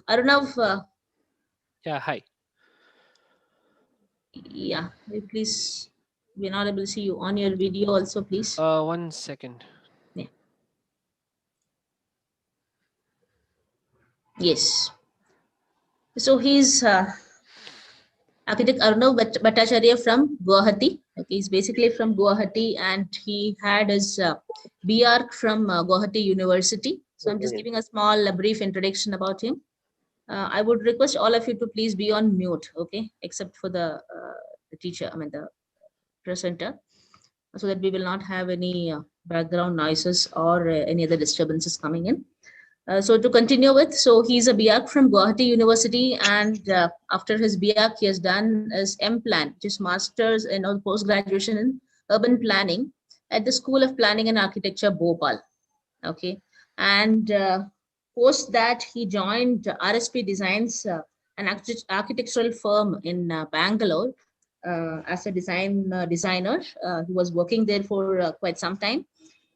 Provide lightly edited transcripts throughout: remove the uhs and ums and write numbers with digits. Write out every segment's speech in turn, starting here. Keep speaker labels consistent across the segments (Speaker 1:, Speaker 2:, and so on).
Speaker 1: Arunav,
Speaker 2: Yeah, hi.
Speaker 1: yeah, please, we're not able to see you on your video also, please.
Speaker 2: 1 second.
Speaker 1: Yeah. Yes. So he's architect Arunav Bhattacharya from Guwahati. Okay, he's basically from Guwahati, and he had his BArch from Guwahati University. So I'm just giving a small, brief introduction about him. I would request all of you to please be on mute, okay, except for the teacher, I mean the presenter, so that we will not have any background noises or any other disturbances coming in. So to continue with, so he's a BArch from Guwahati University, and after his BArch, he has done his M.Plan, which is Masters in or post-graduation in Urban Planning at the School of Planning and Architecture, Bhopal. Okay, and post that he joined RSP Designs, an architectural firm in Bangalore, as a designer. He was working there for quite some time,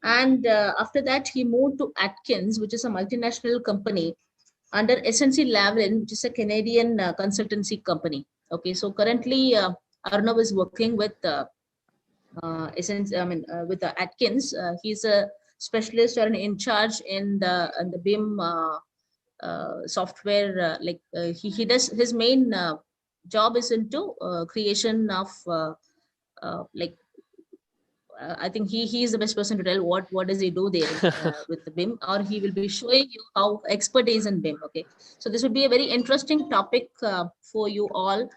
Speaker 1: and after that he moved to Atkins, which is a multinational company under SNC Lavalin, which is a Canadian consultancy company. Okay, so currently Arnav is working with with Atkins. He's a specialist or an in charge in the BIM software. He does his main job is into creation of like I think he is the best person to tell what does he do there with the BIM, or he will be showing you how expert is in BIM. Okay, so this would be a very interesting topic for you all,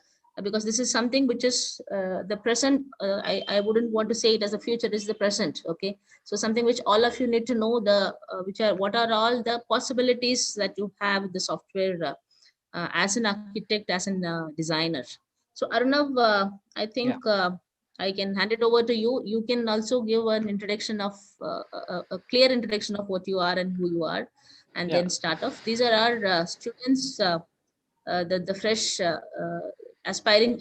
Speaker 1: because this is something which is the present. I wouldn't want to say it as the future. This is the present. Okay, so something which all of you need to know, the which are what are all the possibilities that you have with the software as an architect, as a designer. So Arnav, I
Speaker 2: Yeah,
Speaker 1: think I can hand it over to you. You can also give an introduction of a clear introduction of what you are and who you are, and
Speaker 2: yeah,
Speaker 1: then start off. These are our students, the fresh aspiring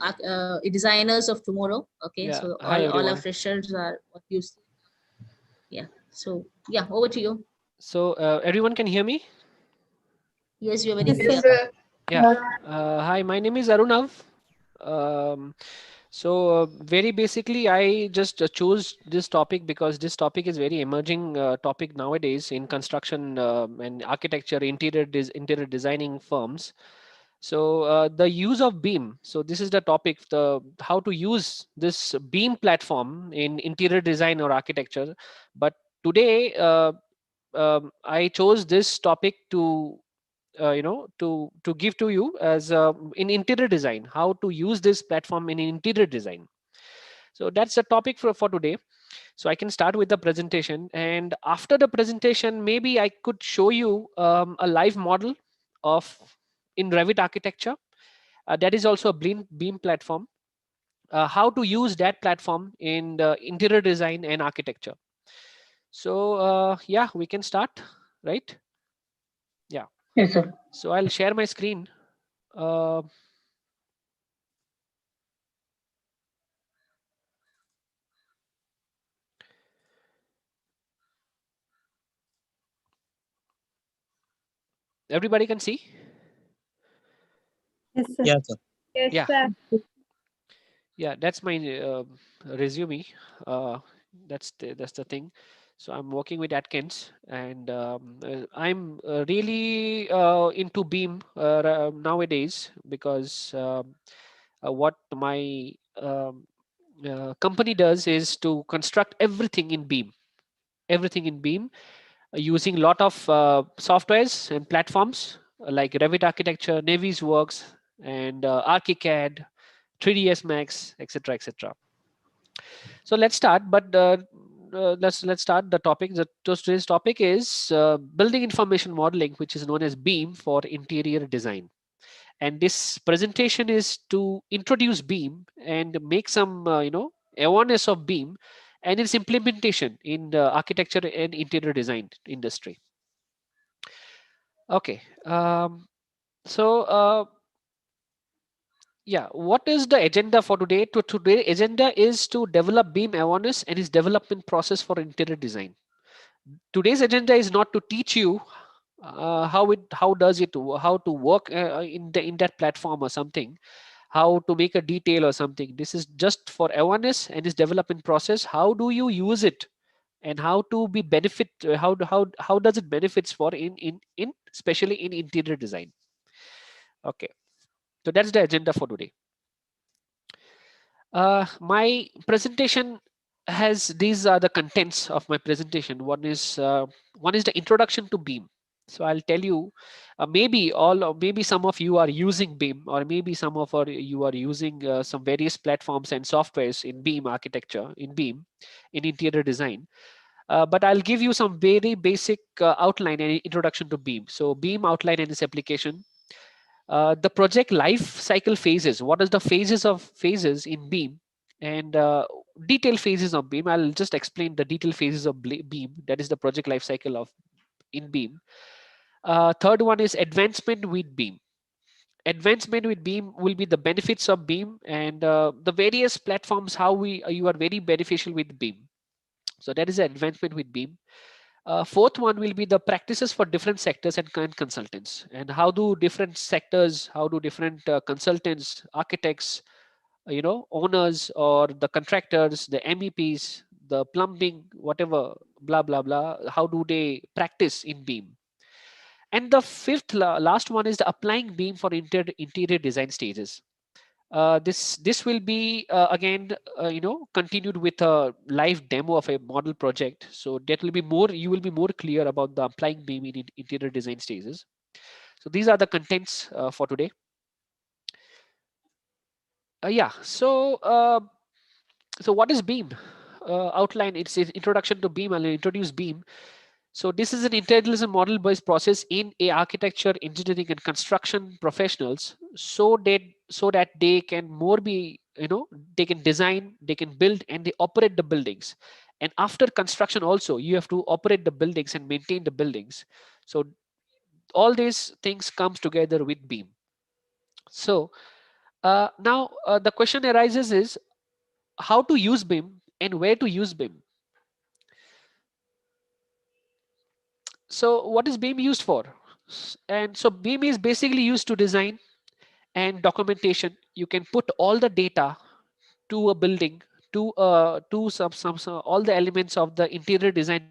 Speaker 1: designers of tomorrow. Okay,
Speaker 2: yeah.
Speaker 1: so
Speaker 2: Hi,
Speaker 1: all our
Speaker 2: everyone.
Speaker 1: freshers are what you see. Yeah. So yeah, over to you.
Speaker 2: So, everyone can hear me?
Speaker 1: Yes, you are very
Speaker 3: Yes,
Speaker 1: clear.
Speaker 3: sir.
Speaker 2: Yeah. Hi, my name is Arunav. Um, very basically, I just chose this topic because this topic is very emerging topic nowadays in construction and architecture, interior designing firms. So the use of BIM. So this is the topic: the how to use this BIM platform in interior design or architecture. But today, I chose this topic to to give to you as in interior design, how to use this platform in interior design. So that's the topic for today. So I can start with the presentation, and after the presentation maybe I could show you a live model of in Revit architecture. That is also a BIM platform. How to use that platform in the interior design and architecture. So yeah, we can start, right? Yeah.
Speaker 3: Yes, sir.
Speaker 2: So I'll share my screen. uh, Everybody can see?
Speaker 4: Yes, sir.
Speaker 5: Yeah, sir.
Speaker 4: Yes,
Speaker 2: Yeah,
Speaker 4: sir.
Speaker 2: yeah, that's my resume. uh, that's the thing. So I'm working with Atkins, and I'm really into BIM nowadays, because what my company does is to construct everything in BIM, using a lot of softwares and platforms like Revit architecture, Navis Works, and ArchiCAD, 3ds Max, etc., etc. So let's start. But let's start the topic. Today's topic is building information modeling, which is known as BIM for interior design. And this presentation is to introduce BIM and make some awareness of BIM and its implementation in the architecture and interior design industry. Okay. So yeah, what is the agenda for today? Today agenda is to develop BIM awareness and its development process for interior design. Today's agenda is not to teach you how does it how to work in that platform or something, how to make a detail or something. This is just for awareness and its development process. How do you use it, and how to be benefit, how does it benefits for in especially in interior design. Okay, so that's the agenda for today. My presentation has, these are the contents of my presentation. One is the introduction to BIM. So I'll tell you, maybe all, or maybe some of you are using BIM, or maybe you are using some various platforms and softwares in BIM architecture, in BIM, in interior design. But I'll give you some very basic outline and introduction to BIM. So BIM outline and its application, the project life cycle phases. What is the phases in BIM, and detailed phases of BIM. I'll just explain the detailed phases of BIM. That is the project life cycle of in BIM. Third one is advancement with BIM. Advancement with BIM will be the benefits of BIM, and the various platforms, how you are very beneficial with BIM. So that is the advancement with BIM. Fourth one will be the practices for different sectors and consultants, and how do different sectors, how do different consultants, architects, owners or the contractors, the MEPs, the plumbing, whatever, blah blah blah, how do they practice in BIM? And the fifth last one is the applying BIM for interior design stages. This will be again continued with a live demo of a model project, so that will be more, you will be more clear about the applying BIM in interior design stages. So these are the contents for today. Yeah, so what is BIM? Outline, it's an introduction to BIM. I'll introduce BIM. So this is an intelligent model-based process in a architecture, engineering, and construction professionals, so that they can more be, they can design, they can build, and they operate the buildings. And after construction, also you have to operate the buildings and maintain the buildings. So all these things comes together with BIM. So now the question arises is how to use BIM and where to use BIM. So what is BIM used for? And so BIM is basically used to design and documentation. You can put all the data to a building, to some all the elements of the interior design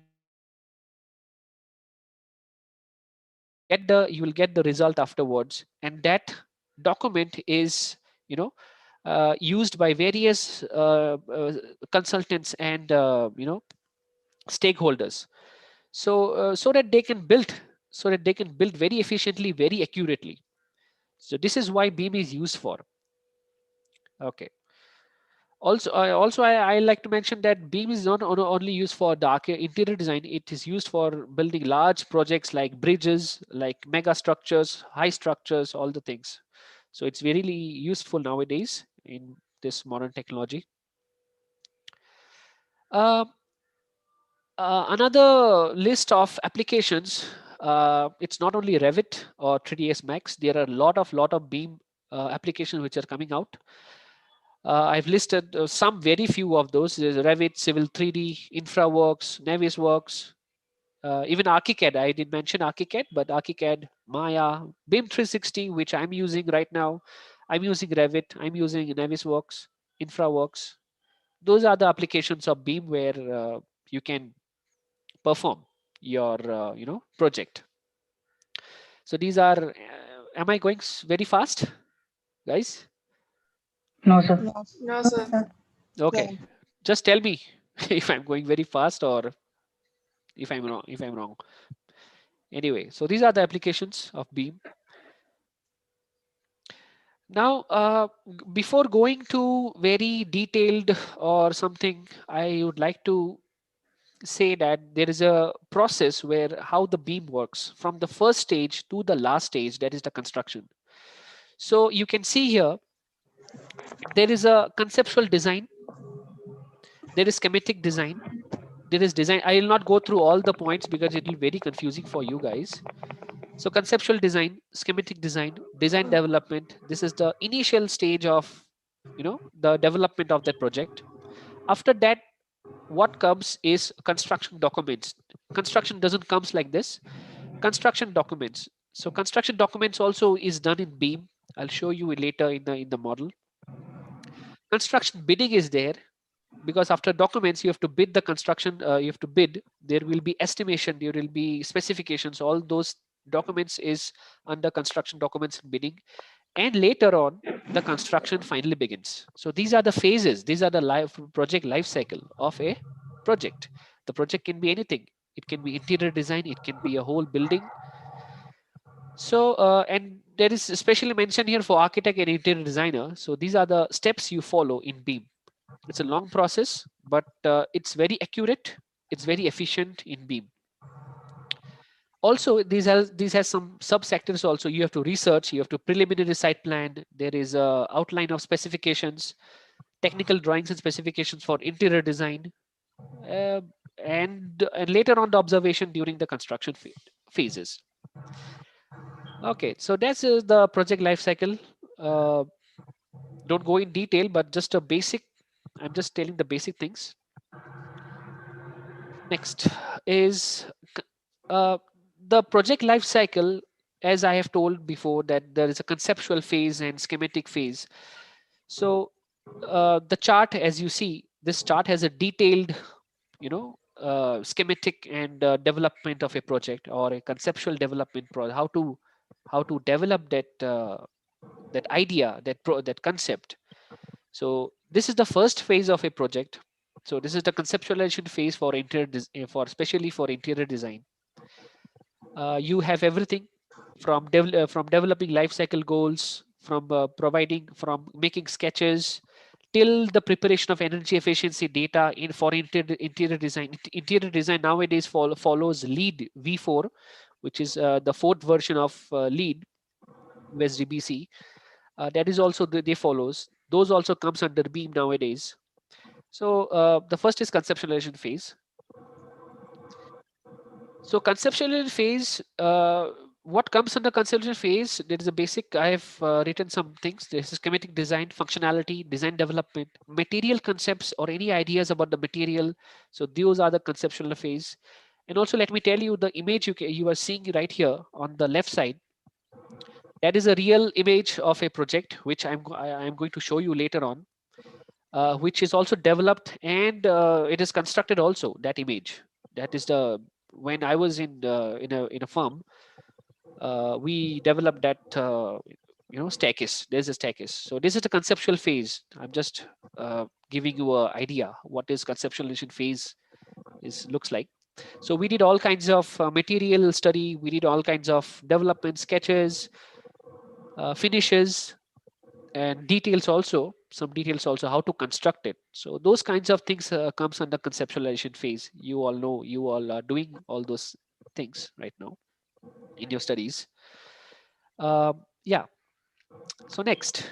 Speaker 2: document, and you will get the result afterwards. And that document is, used by various consultants and stakeholders, so that they can build very efficiently, very accurately. So this is why BIM is used for. Okay. Also, I like to mention that BIM is not only used for the interior design. It is used for building large projects like bridges, like mega structures, high structures, all the things. So it's really useful nowadays in this modern technology. Uh, Another list of applications. It's not only Revit or 3ds Max. There are a lot of BIM applications which are coming out. I've listed some very few of those. There's Revit, Civil 3D, InfraWorks, Navisworks, even ArchiCAD. I did mention ArchiCAD, but ArchiCAD, Maya, BIM 360, which I'm using right now. I'm using Revit. I'm using Navisworks, InfraWorks. Those are the applications of BIM where you can perform your project. So these are. Am I going very fast, guys?
Speaker 3: No, sir.
Speaker 4: No, sir.
Speaker 2: Okay, just tell me if I'm going very fast or if I'm wrong. If I'm wrong. Anyway, so these are the applications of BIM. Now, before going to very detailed or something, I would like to say that there is a process where how the BIM works from the first stage to the last stage, that is the construction. So you can see here, there is a conceptual design, there is schematic design, there is design. I will not go through all the points because it will be very confusing for you guys. So conceptual design, schematic design, design development. This is the initial stage of, the development of that project. After that, what comes is construction documents. Construction doesn't comes like this. Construction documents. So construction documents also is done in BIM. I'll show you it later in the model. Construction bidding is there, because after documents you have to bid the construction, you have to bid, there will be estimation, there will be specifications, all those documents is under construction documents and bidding. And later on the construction finally begins. So these are the phases, these are the project life cycle of a project. The project can be anything, it can be interior design, it can be a whole building. So and there is especially mentioned here for architect and interior designer. So these are the steps you follow in BIM. It's a long process, but it's very accurate, it's very efficient in BIM. Also these has some subsectors also. You have to research, you have to preliminary site plan, there is a outline of specifications, technical drawings and specifications for interior design, uh, and later on the observation during the construction phases. Okay, so that's the project life cycle. uh, don't go in detail, but just a basic, I'm just telling the basic things. Next is uh, the project life cycle. As I have told before, that there is a conceptual phase and schematic phase. So the chart, as you see, this chart has a detailed, schematic and development of a project, or a conceptual development project, how to develop that idea, that concept. So this is the first phase of a project. So this is the conceptualization phase for for especially for interior design. You have everything from developing life cycle goals, from making sketches, till the preparation of energy efficiency data in for interior design. Interior design nowadays follows LEED V4, which is the fourth version of LEED USDBC. That is also they follows. Those also comes under BEAM nowadays. So the first is conceptualization phase. So conceptual phase, what comes under conceptual phase? There is a basic, I have written some things. This is schematic design, functionality, design development, material concepts or any ideas about the material. So those are the conceptual phase. And also let me tell you the image you are seeing right here on the left side. That is a real image of a project, which I'm going to show you later on, which is also developed, and it is constructed also, that image. That is the, when I was in a firm, we developed that staircase. There's a staircase. So this is the conceptual phase. I'm just giving you an idea what is conceptualization phase is looks like. So we did all kinds of material study. We did all kinds of development sketches, finishes, and details also, some details also how to construct it. So those kinds of things comes under conceptualization phase. You all know, you all are doing all those things right now in your studies. Yeah. So next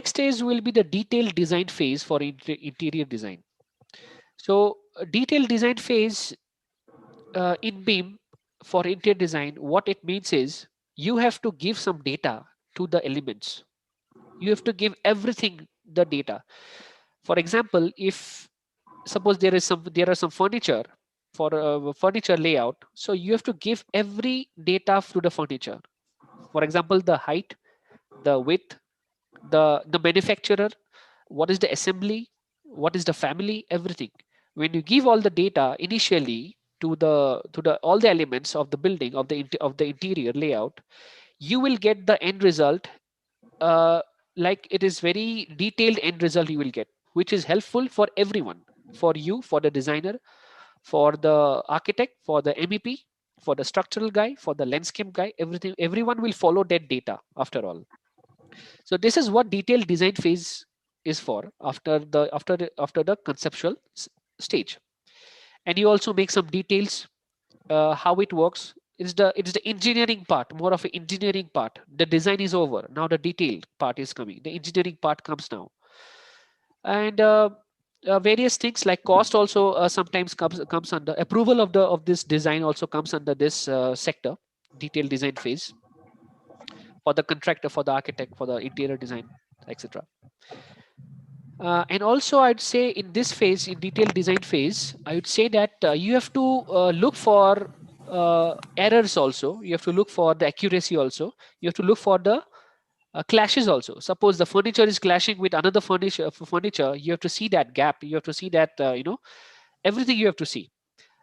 Speaker 2: stage will be the detailed design phase for interior design. So detailed design phase in BIM for interior design, what it means is you have to give some data to the elements. You have to give everything the data. For example, if suppose there are some furniture for a furniture layout, so you have to give every data to the furniture. For example, the height, the width, the manufacturer, what is the assembly, what is the family, everything. When you give all the data initially to the all the elements of the building, of the interior layout, you will get the end result. uh, like it is very detailed end result you will get, which is helpful for everyone, for you, for the designer, for the architect, for the MEP, for the structural guy, for the landscape guy. Everyone will follow that data after all. So this is what detailed design phase is for, after the conceptual stage. And you also make some details, how it works. It's the engineering part, more of an engineering part. The design is over, now the detailed part is coming, the engineering part comes now. And various things like cost also sometimes comes under approval of this design, also comes under this sector, detailed design phase, for the contractor, for the architect, for the interior design, etc. And also I'd say in this phase, in detailed design phase, I would say that you have to look for errors also. You have to look for the accuracy also. You have to look for the clashes also. Suppose the furniture is clashing with another furniture, you have to see that gap. You have to see that, everything you have to see.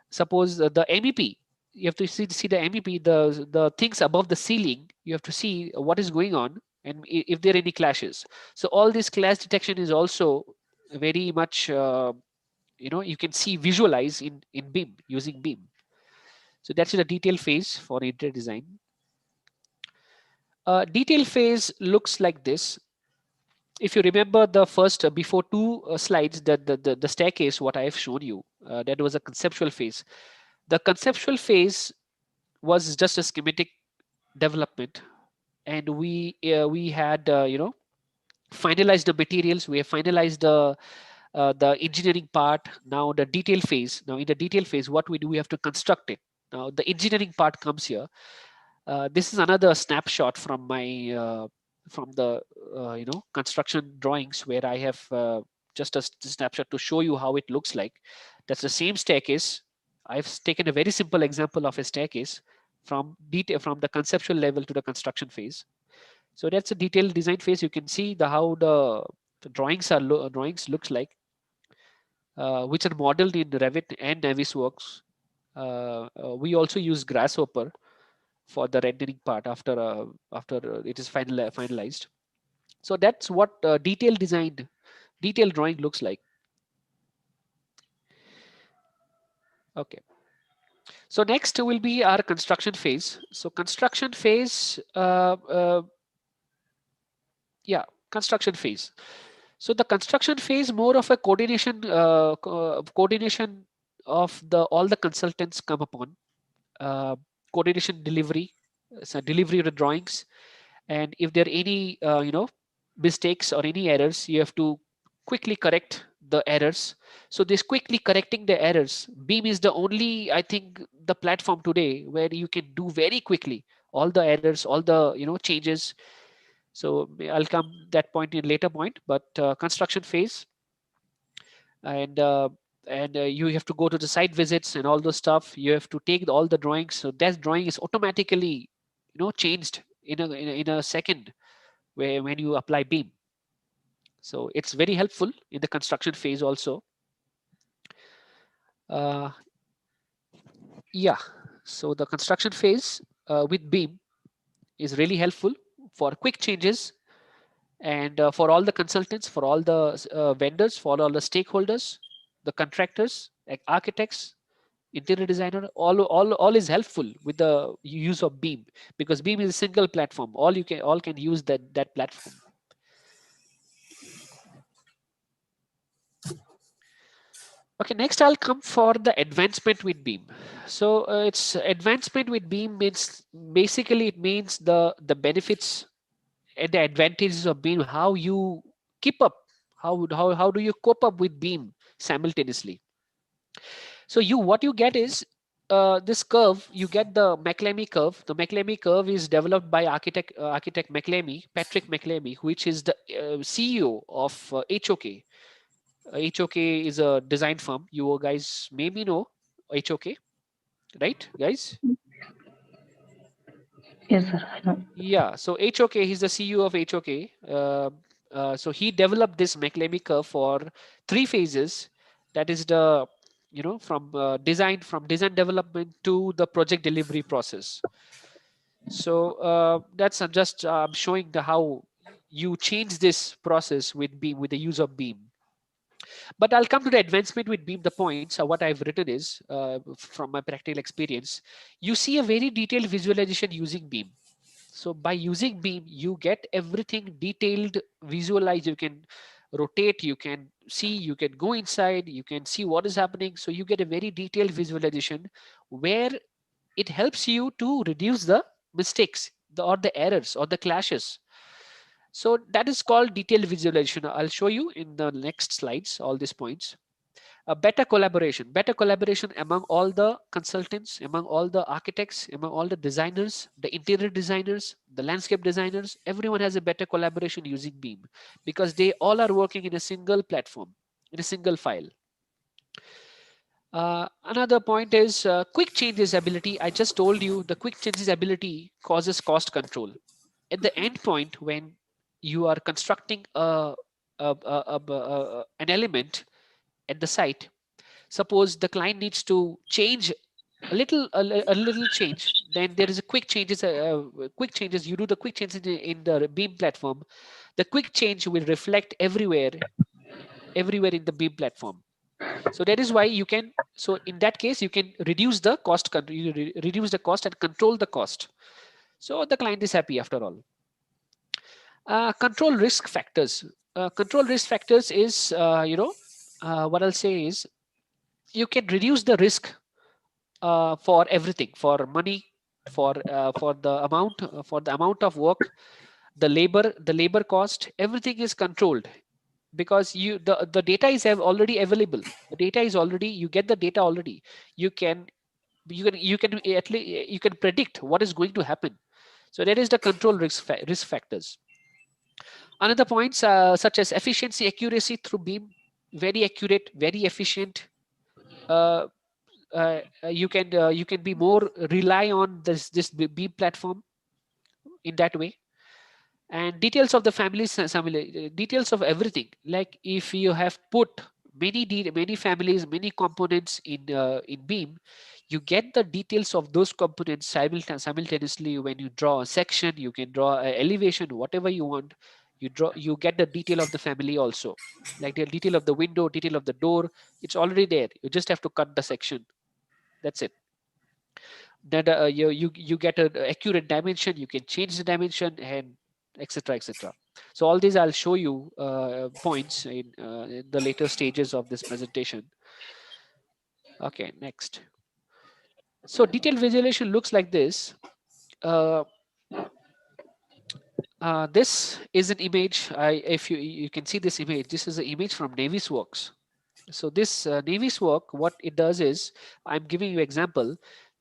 Speaker 2: Suppose the MEP, you have to see the MEP, the things above the ceiling. You have to see what is going on and if there are any clashes. So all this clash detection is also very much, you can see visualize in BIM, using BIM. So that's the detail phase for interior design. Detail phase looks like this. If you remember the first, before two slides, the staircase, what I have shown you, that was a conceptual phase. The conceptual phase was just a schematic development, and we had, finalized the materials. We have finalized the engineering part. Now the detail phase. Now in the detail phase, what we do, we have to construct it. Now the engineering part comes here. This is another snapshot from my from the construction drawings, where I have just a snapshot to show you how it looks like. That's the same staircase. I've taken a very simple example of a staircase from the conceptual level to the construction phase. So that's a detailed design phase. You can see how the drawings looks like, which are modeled in Revit and Navisworks. We also use Grasshopper for the rendering part after it is finalized. So that's what detailed drawing looks like. Okay. So next will be our construction phase. So construction phase, construction phase. So the construction phase, more of a coordination of all the consultants come upon, uh, coordination delivery, so delivery of the drawings, and if there are any mistakes or any errors, you have to quickly correct the errors. So this quickly correcting the errors, BIM is the only, I think, the platform today where you can do very quickly all the errors, all the changes. So I'll come that point in later point, but construction phase, and you have to go to the site visits and all those stuff. You have to take all the drawings, so that drawing is automatically changed in a second, where when you apply BIM. So it's very helpful in the construction phase also. Uh, yeah, so the construction phase with BIM is really helpful for quick changes, and for all the consultants, for all the vendors, for all the stakeholders, the contractors, like architects, interior designer, all is helpful with the use of BIM, because BIM is a single platform. All can use that platform. Okay, next I'll come for the advancement with BIM. So it's advancement with BIM means, basically it means the benefits and the advantages of BIM, how you keep up, how do you cope up with BIM simultaneously. So what you get is this curve. You get the McLamy curve. The McLamy curve is developed by architect Patrick McLamy, which is the CEO of HOK. HOK is a design firm. You guys maybe know HOK, right, guys?
Speaker 3: Yes, sir. I know.
Speaker 2: Yeah. So HOK, he's the CEO of HOK. So he developed this McLamy curve for 3 phases. That is the from design development to the project delivery process. So that's just showing how you change this process with BIM, with the use of BIM. But I'll come to the advancement with BIM. The points, what I've written is, from my practical experience, you see a very detailed visualization using BIM. So by using BIM, you get everything detailed, visualized. You can rotate, you can see, you can go inside, you can see what is happening. So you get a very detailed visualization, where it helps you to reduce the mistakes, or the errors, or the clashes. So that is called detailed visualization. I'll show you in the next slides all these points. A better collaboration among all the consultants, among all the architects, among all the designers, the interior designers, the landscape designers. Everyone has a better collaboration using BIM, because they all are working in a single platform, in a single file. Another point is quick changes ability. I just told you the quick changes ability causes cost control. At the end point, when you are constructing an element at the site, suppose the client needs to change a little change, then there is a quick changes. You do the quick changes in the Beam platform. The quick change will reflect everywhere in the Beam platform. So that is why you can, so in that case you can reduce the cost, reduce the cost and control the cost, so the client is happy after all. Control risk factors. Control risk factors is what I'll say is you can reduce the risk for everything, for money, for the amount of work, the labor cost, everything is controlled, because the data is already available. The data is already, you get the data already. You can at least you can predict what is going to happen. So that is the control risk factors. Another points such as efficiency, accuracy through Beam, very accurate, very efficient. uh, you can be more rely on this Beam platform in that way. And details of the details of everything, like if you have put many families, many components in Beam, you get the details of those components simultaneously. When you draw a section, you can draw an elevation, whatever you want. You get the detail of the family also, like the detail of the window, detail of the door. It's already there, you just have to cut the section. That's it. That you get an accurate dimension, you can change the dimension, and etc etc. So all these I'll show you points in the later stages of this presentation. Okay, next. So detailed visualization looks like this. uh, this is an image. If you can see this image, this is an image from Navy's works. So this Navy's work, what it does is, I'm giving you example.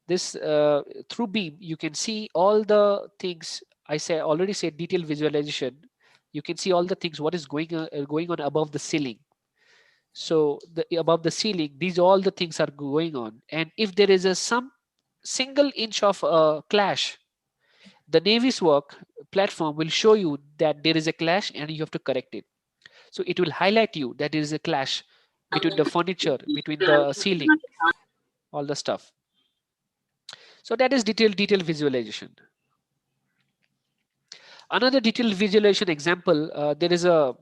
Speaker 2: This through Beam, you can see all the things. Already said detailed visualization. You can see all the things what is going on above the ceiling. So above the ceiling, these all the things are going on. And if there is some single inch of clash, the Navy's work platform will show you that there is a clash and you have to correct it. So it will highlight you that there is a clash between the furniture, between the ceiling, all the stuff. So that is detailed visualization. Another detailed visualization example, there is a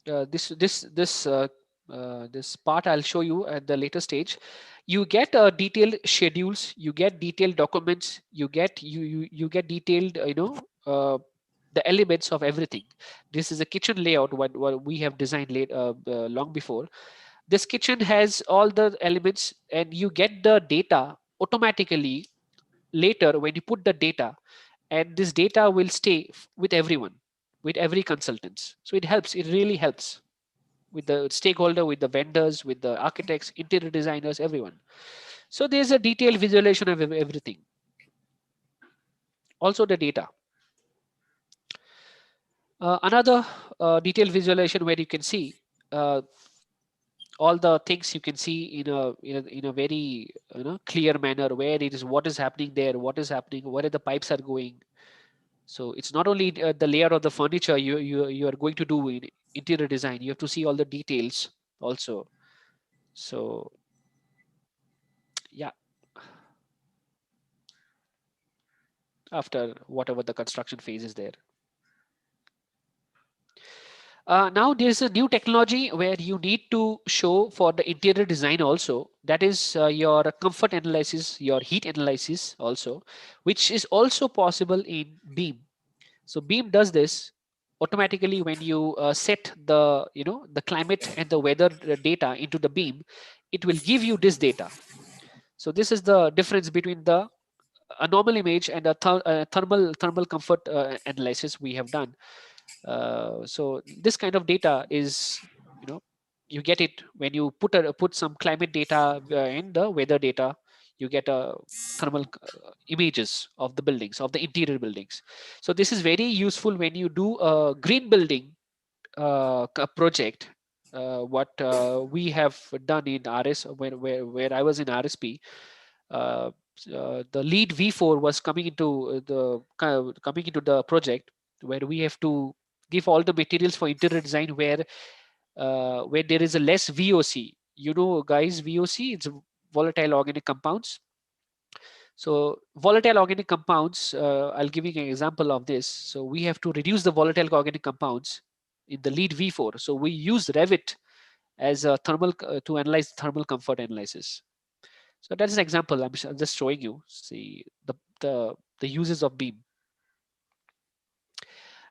Speaker 2: this part I'll show you at the later stage. You get detailed schedules, you get detailed documents, you get detailed the elements of everything. This is a kitchen layout what we have designed long before. This kitchen has all the elements, and you get the data automatically later when you put the data, and this data will stay with everyone, with every consultants. So it really helps with the stakeholder, with the vendors, with the architects, interior designers, everyone. So there's a detailed visualization of everything. Also the data. Another detailed visualization where you can see uh, all the things you can see in a very clear manner, where it is, what is happening there, what is happening, where the pipes are going. So it's not only the layer of the furniture you are going to do in interior design. You have to see all the details also. So yeah, after whatever the construction phase is there. Now there's a new technology where you need to show for the interior design also. That is your comfort analysis, your heat analysis also, which is also possible in Beam. So Beam does this automatically when you set the climate and the weather data into the Beam. It will give you this data. So this is the difference between the a normal image and a thermal comfort analysis we have done. So this kind of data is, you know, you get it when you put some climate data in the weather data. You get a thermal images of the buildings, of the interior buildings. So this is very useful when you do a green building project. what we have done in RS where I was in RSP. Uh, the lead V4 was coming into coming into the project where we have to give all the materials for interior design where there is a less VOC. You know, guys, VOC, it's volatile organic compounds. So volatile organic compounds, I'll give you an example of this. So we have to reduce the volatile organic compounds in the lead V4. So we use Revit as a thermal to analyze thermal comfort analysis. So that's an example. I'm just showing you. See the uses of BIM.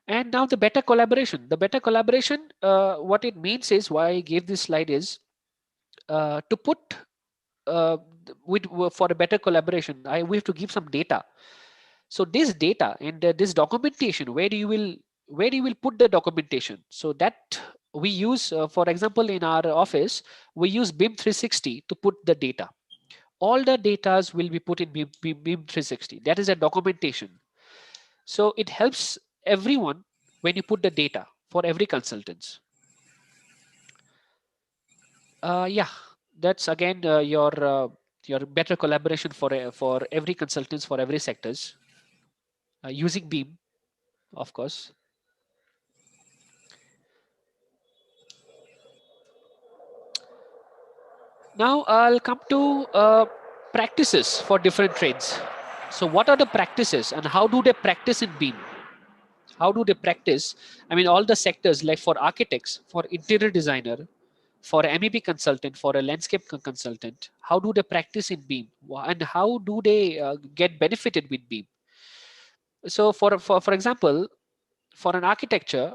Speaker 2: And now the better collaboration. The better collaboration, what it means is, why I gave this slide is to put uh, for a better collaboration. We have to give some data. So this data and this documentation, where you will put the documentation. So that we use, for example, in our office, we use BIM 360 to put the data. All the datas will be put in BIM 360. That is a documentation. So it helps everyone when you put the data for every consultants. Yeah, that's again your better collaboration for every consultants for every sectors using BIM, of course. Now I'll come to practices for different trades. So what are the practices and how do they practice in BIM? How do they practice? I mean, all the sectors, like for architects, for interior designer, for MEP consultant, for a landscape consultant, how do they practice in BIM? And how do they get benefited with BIM? So for example, for an architecture,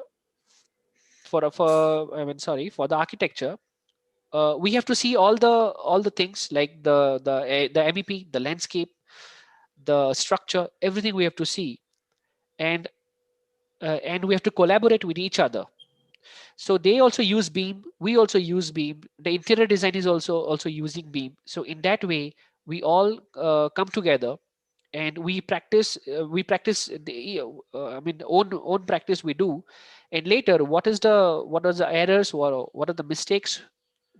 Speaker 2: for the architecture, we have to see all the things like the MEP, the landscape, the structure, everything we have to see, and we have to collaborate with each other. So they also use BIM, we also use BIM, the interior design is also using BIM. So in that way we all come together and we practice the I mean own practice we do. And later what are the errors, what are the mistakes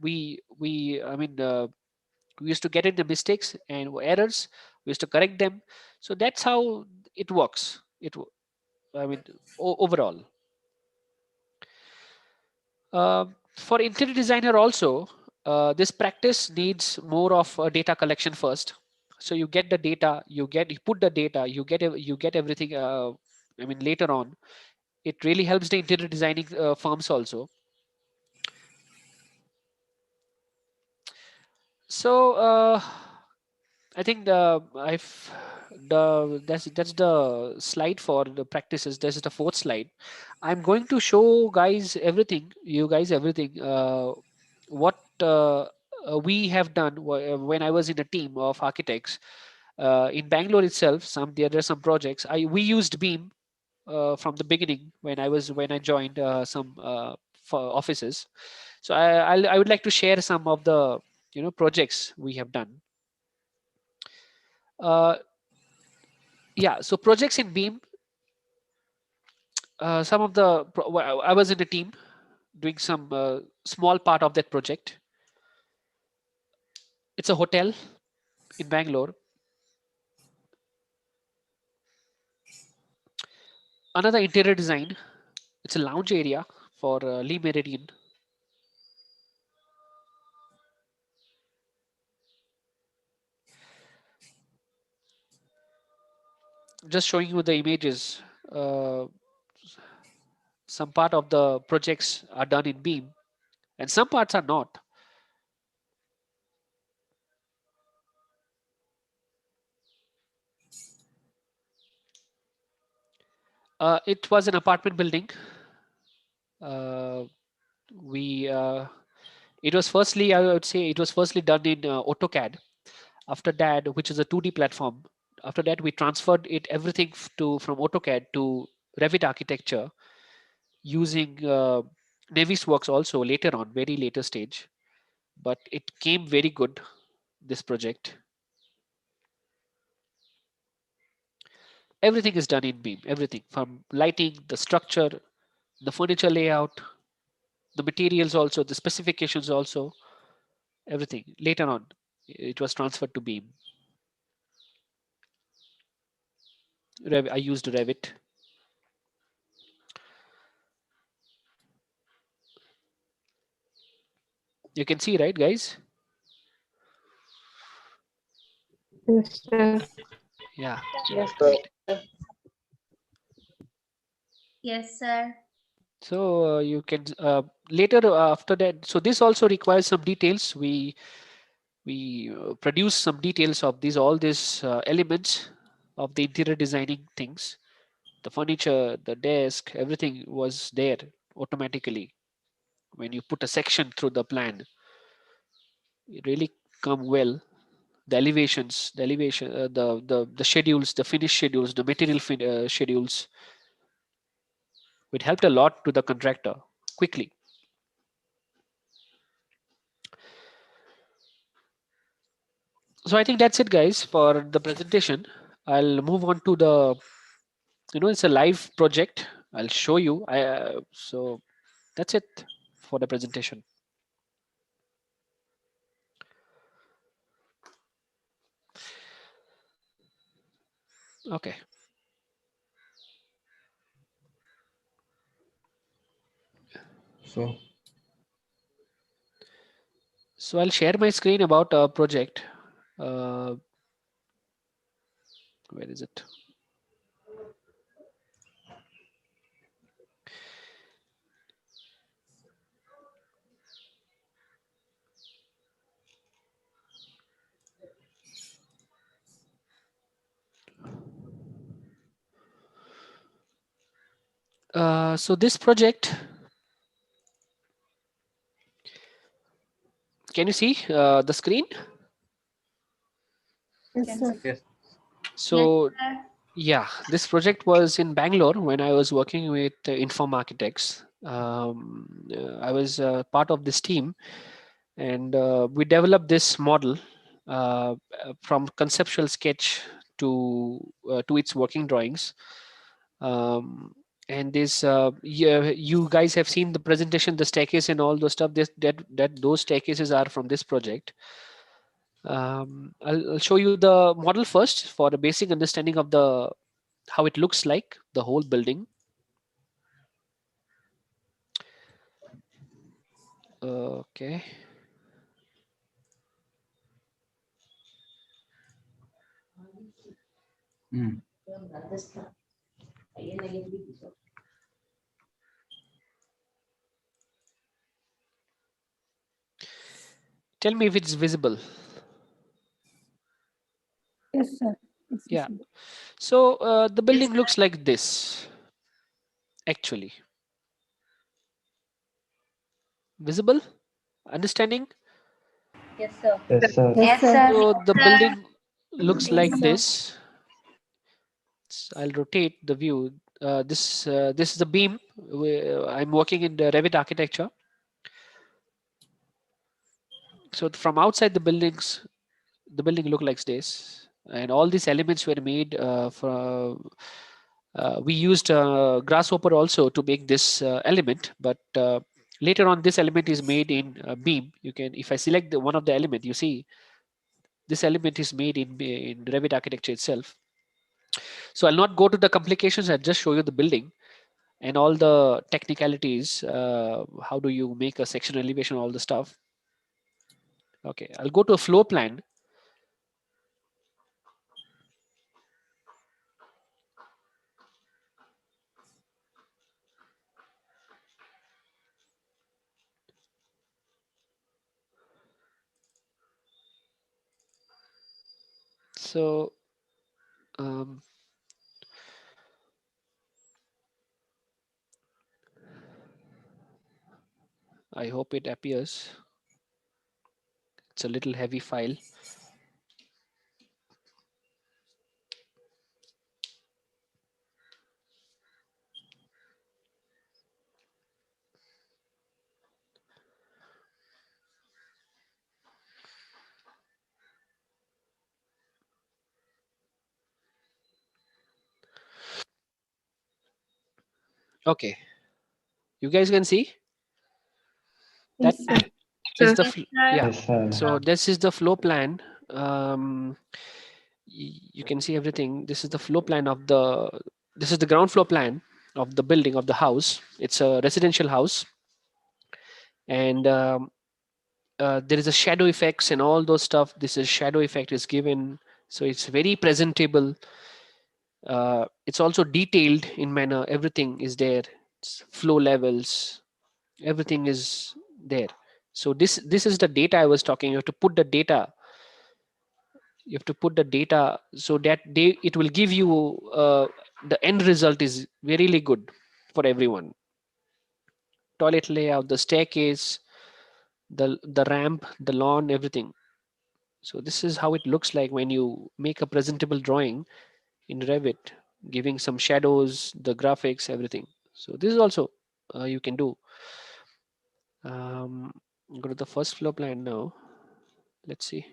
Speaker 2: we I mean we used to get in the mistakes and errors, we used to correct them. So that's how it works. I mean overall. For interior designer also, this practice needs more of data collection first. So you get the data, you put the data, you get everything. I mean later on, it really helps the interior designing firms also. So I think that's the slide for the practices. This is the fourth slide. I'm going to show you guys everything. What we have done when I was in a team of architects in Bangalore itself. There are some projects. We used BIM from the beginning when I joined some for offices. So I would like to share some of the projects we have done. Uh, yeah, so projects in BIM. Some of the I was in a team doing some small part of that project. It's a hotel in Bangalore. Another interior design. It's a lounge area for Lee Meridian. Just showing you the images. Some part of the projects are done in BIM, and some parts are not. It was an apartment building. Uh, we it was firstly, I would say, it was firstly done in AutoCAD. After that, which is a 2D platform. After that, we transferred it everything from AutoCAD to Revit architecture using Navisworks also later on, very later stage. But it came very good, this project. Everything is done in BIM, everything from lighting, the structure, the furniture layout. the materials also, the specifications also, everything. Later on, it was transferred to BIM. I used Revit. You can see, right, guys?
Speaker 3: Yes, sir.
Speaker 2: Yeah,
Speaker 4: Yes,
Speaker 2: great.
Speaker 4: yes, sir.
Speaker 2: So you can later after that. So this also requires some details. We produce some details of these all these elements of the interior designing things. The furniture, the desk, everything was there automatically. When you put a section through the plan, it really come well. The elevations, the elevation, the schedules, the finish schedules, the material schedules. It helped a lot to the contractor quickly. So I think that's it, guys, for the presentation. I'll move on to the, it's a live project. I'll show you. So that's it for the presentation. Okay. So I'll share my screen about a project. Uh, where is it? So this project, can you see the screen?
Speaker 3: Yes, sir.
Speaker 4: Yes,
Speaker 2: So
Speaker 4: sir.
Speaker 2: yeah, this project was in Bangalore when I was working with Inform Architects. I was part of this team, and we developed this model from conceptual sketch to its working drawings. Um, and this, you guys have seen the presentation, the staircase and all those stuff. That those staircases are from this project. I'll show you the model first for a basic understanding of the how it looks like, the whole building. Okay. Tell me if it's visible.
Speaker 3: Yes, sir. It's
Speaker 2: Yeah.
Speaker 3: visible.
Speaker 2: So the building looks like this, actually. Visible? Understanding?
Speaker 4: Yes, sir.
Speaker 3: Yes, sir.
Speaker 2: So the
Speaker 4: Yes, sir.
Speaker 2: building looks like this. I'll rotate the view. This is the beam. I'm working in the Revit architecture. So from outside the building look like this, and all these elements were made we used grasshopper also to make this element, but later on this element is made in beam. You can, if I select one of the element, you see this element is made in Revit architecture itself. So I'll not go to the complications. I'll just show you the building and all the technicalities. How do you make a section elevation, all the stuff. Okay, I'll go to a floor plan. So um, I hope it appears. It's a little heavy file. Okay, you guys can see. That
Speaker 3: Yes, sir.
Speaker 2: is
Speaker 3: Sir.
Speaker 2: the
Speaker 4: Yes, sir.
Speaker 2: yeah.
Speaker 5: Yes, sir.
Speaker 2: So this is the floor plan. You can see everything. This is the floor plan of the. This is the ground floor plan of the building of the house. It's a residential house, and there is a shadow effects and all those stuff. This is shadow effect is given, so it's very presentable. It's also detailed in manner. Everything is there. It's flow levels. Everything is there. So this is the data I was talking. You have to put the data. You have to put the data so that it will give you the end result is really good for everyone. Toilet layout, the staircase, the ramp, the lawn, everything. So this is how it looks like when you make a presentable drawing in Revit, giving some shadows, the graphics, everything. So this is also you can do. Go to the first floor plan now. Let's see.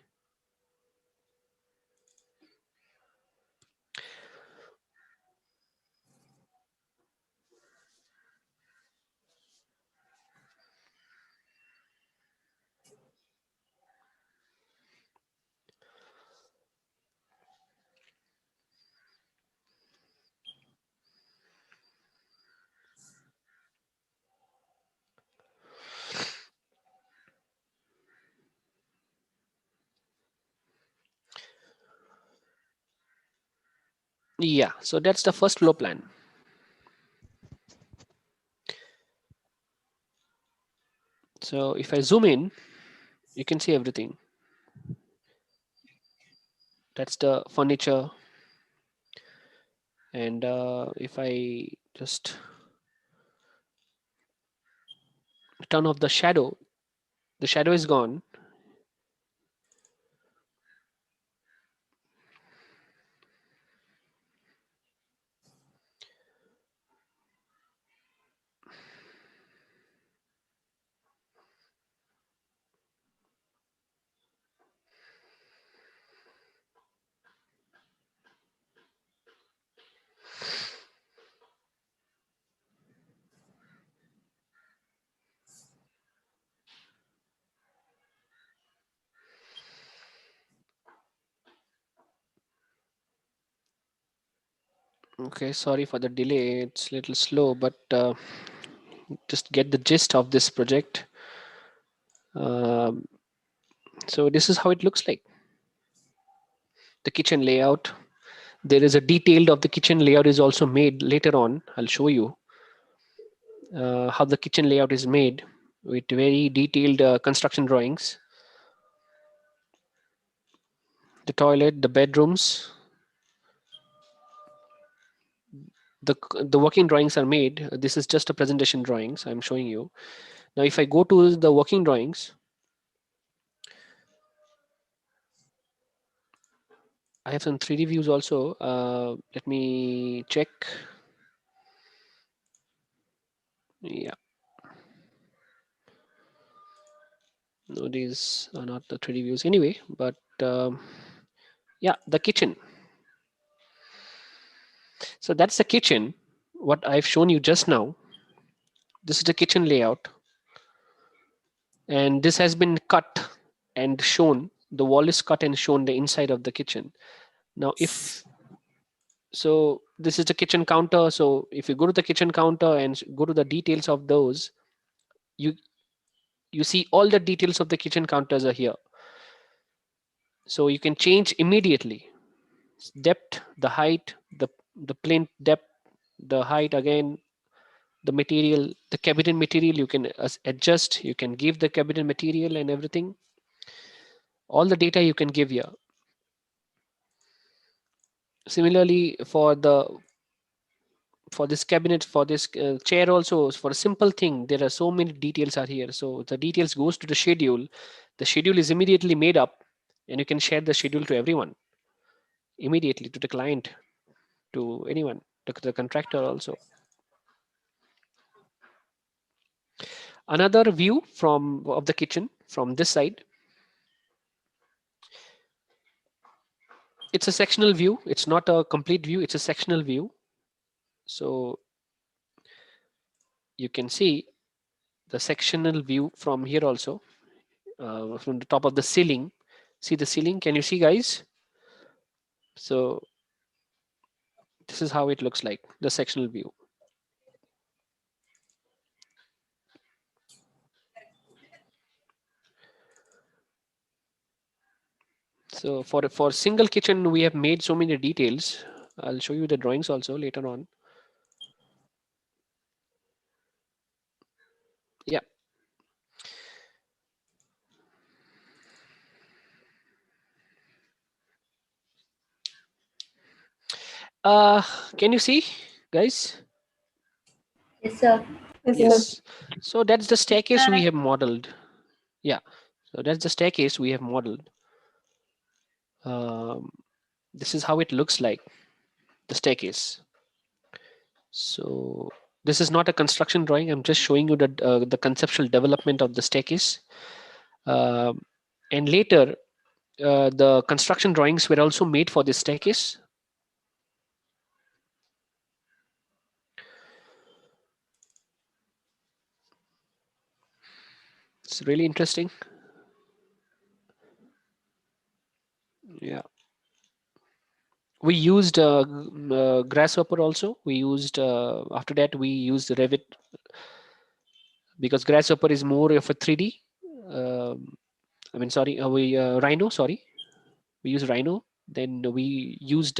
Speaker 2: Yeah, so that's the first floor plan. So if I zoom in, you can see everything. That's the furniture. And if I just turn off the shadow is gone. Okay, sorry for the delay. It's a little slow, but just get the gist of this project. Um, so this is how it looks like. The kitchen layout. There is a detailed of the kitchen layout is also made later on. I'll show you how the kitchen layout is made with very detailed construction drawings. The toilet, the bedrooms, the working drawings are made. This is just a presentation drawings I'm showing you. Now, if I go to the working drawings, I have some 3D views also. Let me check. Yeah. No, these are not the 3D views anyway, but yeah, the kitchen. So that's the kitchen, what I've shown you just now. This is the kitchen layout. And this has been cut and shown. The wall is cut and shown the inside of the kitchen. Now, so this is the kitchen counter. So if you go to the kitchen counter and go to the details of those, you see all the details of the kitchen counters are here. So you can change immediately. Depth, the height, the plane depth, the height again, the material, the cabinet material you can adjust. You can give the cabinet material and everything. All the data you can give here. Similarly, for this cabinet, for this chair also, for a simple thing, there are so many details are here. So the details goes to the schedule. The schedule is immediately made up, and you can share the schedule to everyone immediately, to the client, to anyone, to the contractor also. Another view of the kitchen from this side. It's a sectional view. It's not a complete view. It's a sectional view. So you can see the sectional view from here also, from the top of the ceiling. See the ceiling? Can you see, guys? So this is how it looks like, the sectional view. So for single kitchen, we have made so many details. I'll show you the drawings also later on. Yeah. Can you see, guys?
Speaker 4: Yes, sir.
Speaker 3: Yes, sir.
Speaker 2: Yes. So that's the staircase we
Speaker 4: Sir.
Speaker 2: have modeled. Yeah. So that's the staircase we have modeled. This is how it looks like, the staircase. So this is not a construction drawing. I'm just showing you the conceptual development of the staircase. And later, the construction drawings were also made for this staircase. It's really interesting. Yeah. We used Grasshopper also. We used, after that, we used Revit, because Grasshopper is more of a 3D. I mean, sorry, Rhino, sorry. We used Rhino. Then we used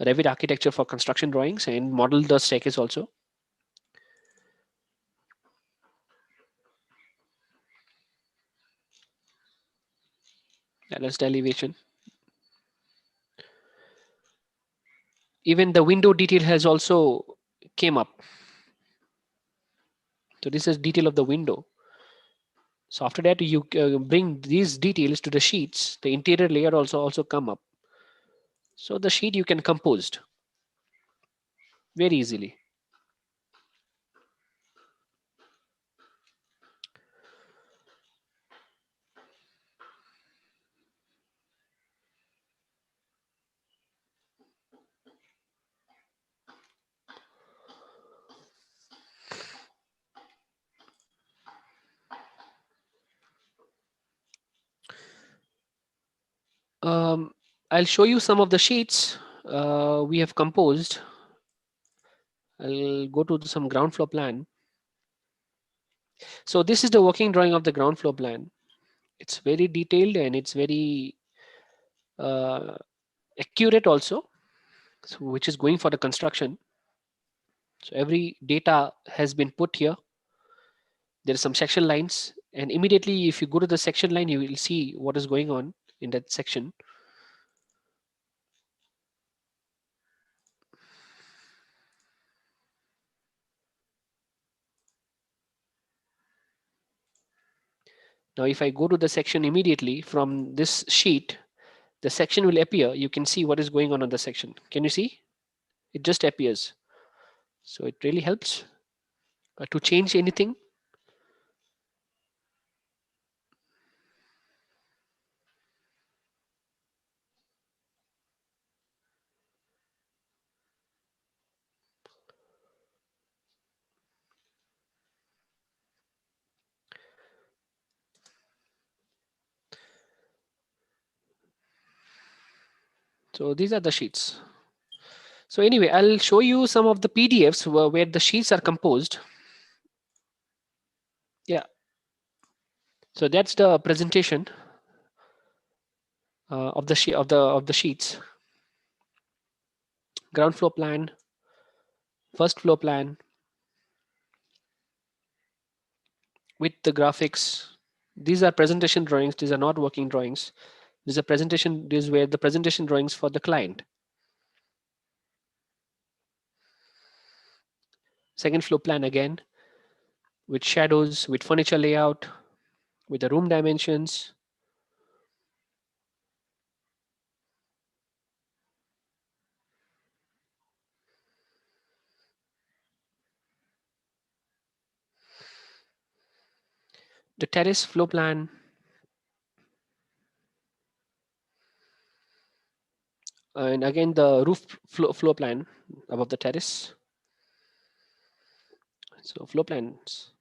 Speaker 2: Revit architecture for construction drawings and modeled the staircase also. Yeah, that's the elevation. Even the window detail has also came up. So this is detail of the window. So after that, you bring these details to the sheets. The interior layer also come up. So the sheet you can compose very easily. I'll show you some of the sheets we have composed. I'll go to some ground floor plan. So this is the working drawing of the ground floor plan. It's very detailed and it's very uh, accurate also, so which is going for the construction. So every data has been put here. There are some section lines, and immediately if you go to the section line, you will see what is going on in that section. Now, if I go to the section immediately from this sheet, the section will appear. You can see what is going on the section. Can you see? It just appears. So it really helps to change anything. So these are the sheets. So anyway, I'll show you some of the PDFs where the sheets are composed. Yeah. So that's the presentation of the sheets. Ground floor plan, first floor plan with the graphics. These are presentation drawings. These are not working drawings. These are presentation. These were the presentation drawings for the client. Second floor plan again, with shadows, with furniture layout, with the room dimensions. The terrace floor plan. And again, the roof floor plan above the terrace. So floor plans.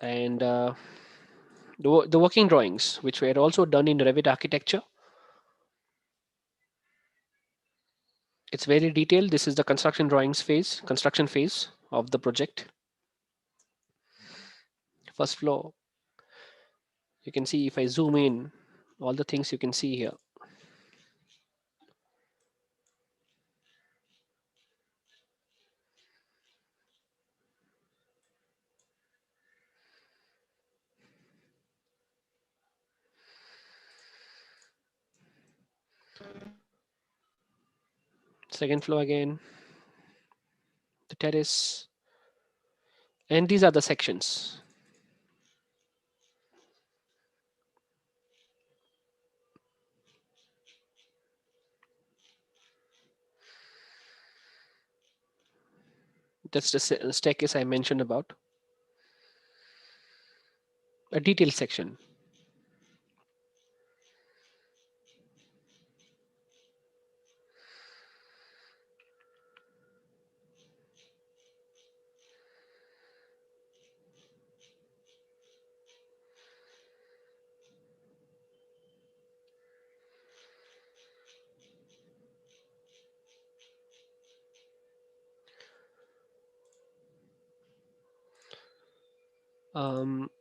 Speaker 2: and the working drawings, which were also done in Revit architecture. It's very detailed. This is the construction phase of the project. First floor. You can see if I zoom in, all the things you can see here. Second floor again, the terrace, and these are the sections. That's the staircase I mentioned about. A detailed section.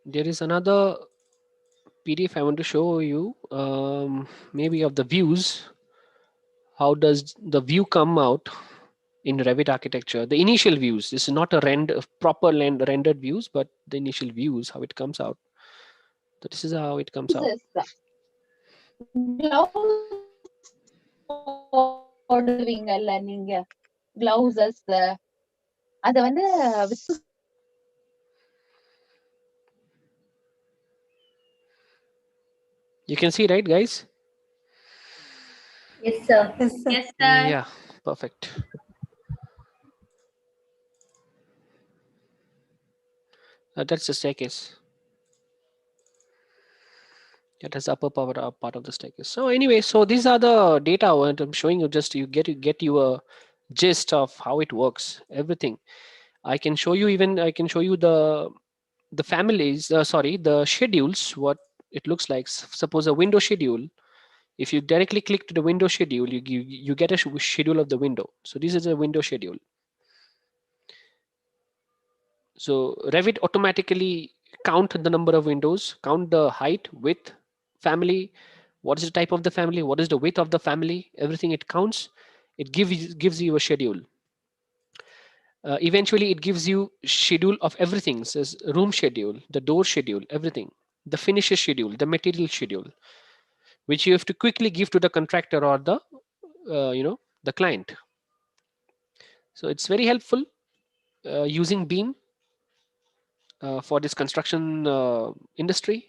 Speaker 2: There is another PDF I want to show you, maybe of the views. How does the view come out in Revit architecture? The initial views. This is not a proper rendered views, but the initial views, how it comes out. So this is how it comes out.
Speaker 5: போடுவீங்கல்ல நீங்க gloves அத வந்து
Speaker 2: You can see, right, guys?
Speaker 4: Yes, sir.
Speaker 3: Yes, sir.
Speaker 4: Yes, sir.
Speaker 2: Yeah, perfect. That's the staircase. That is the upper part of the staircase. So anyway, so these are the data what I'm showing you. Just you get you a gist of how it works. Everything. I can show you the families. The schedules. What it looks like. Suppose a window schedule. If you directly click to the window schedule, you get a schedule of the window. So this is a window schedule. So Revit automatically count the number of windows, count the height, width, family, what is the type of the family, what is the width of the family, everything it counts. It gives you a schedule. Eventually it gives you schedule of everything. It says room schedule, the door schedule, everything, the finishes schedule, the material schedule, which you have to quickly give to the contractor or the the client. So it's very helpful using BIM for this construction industry.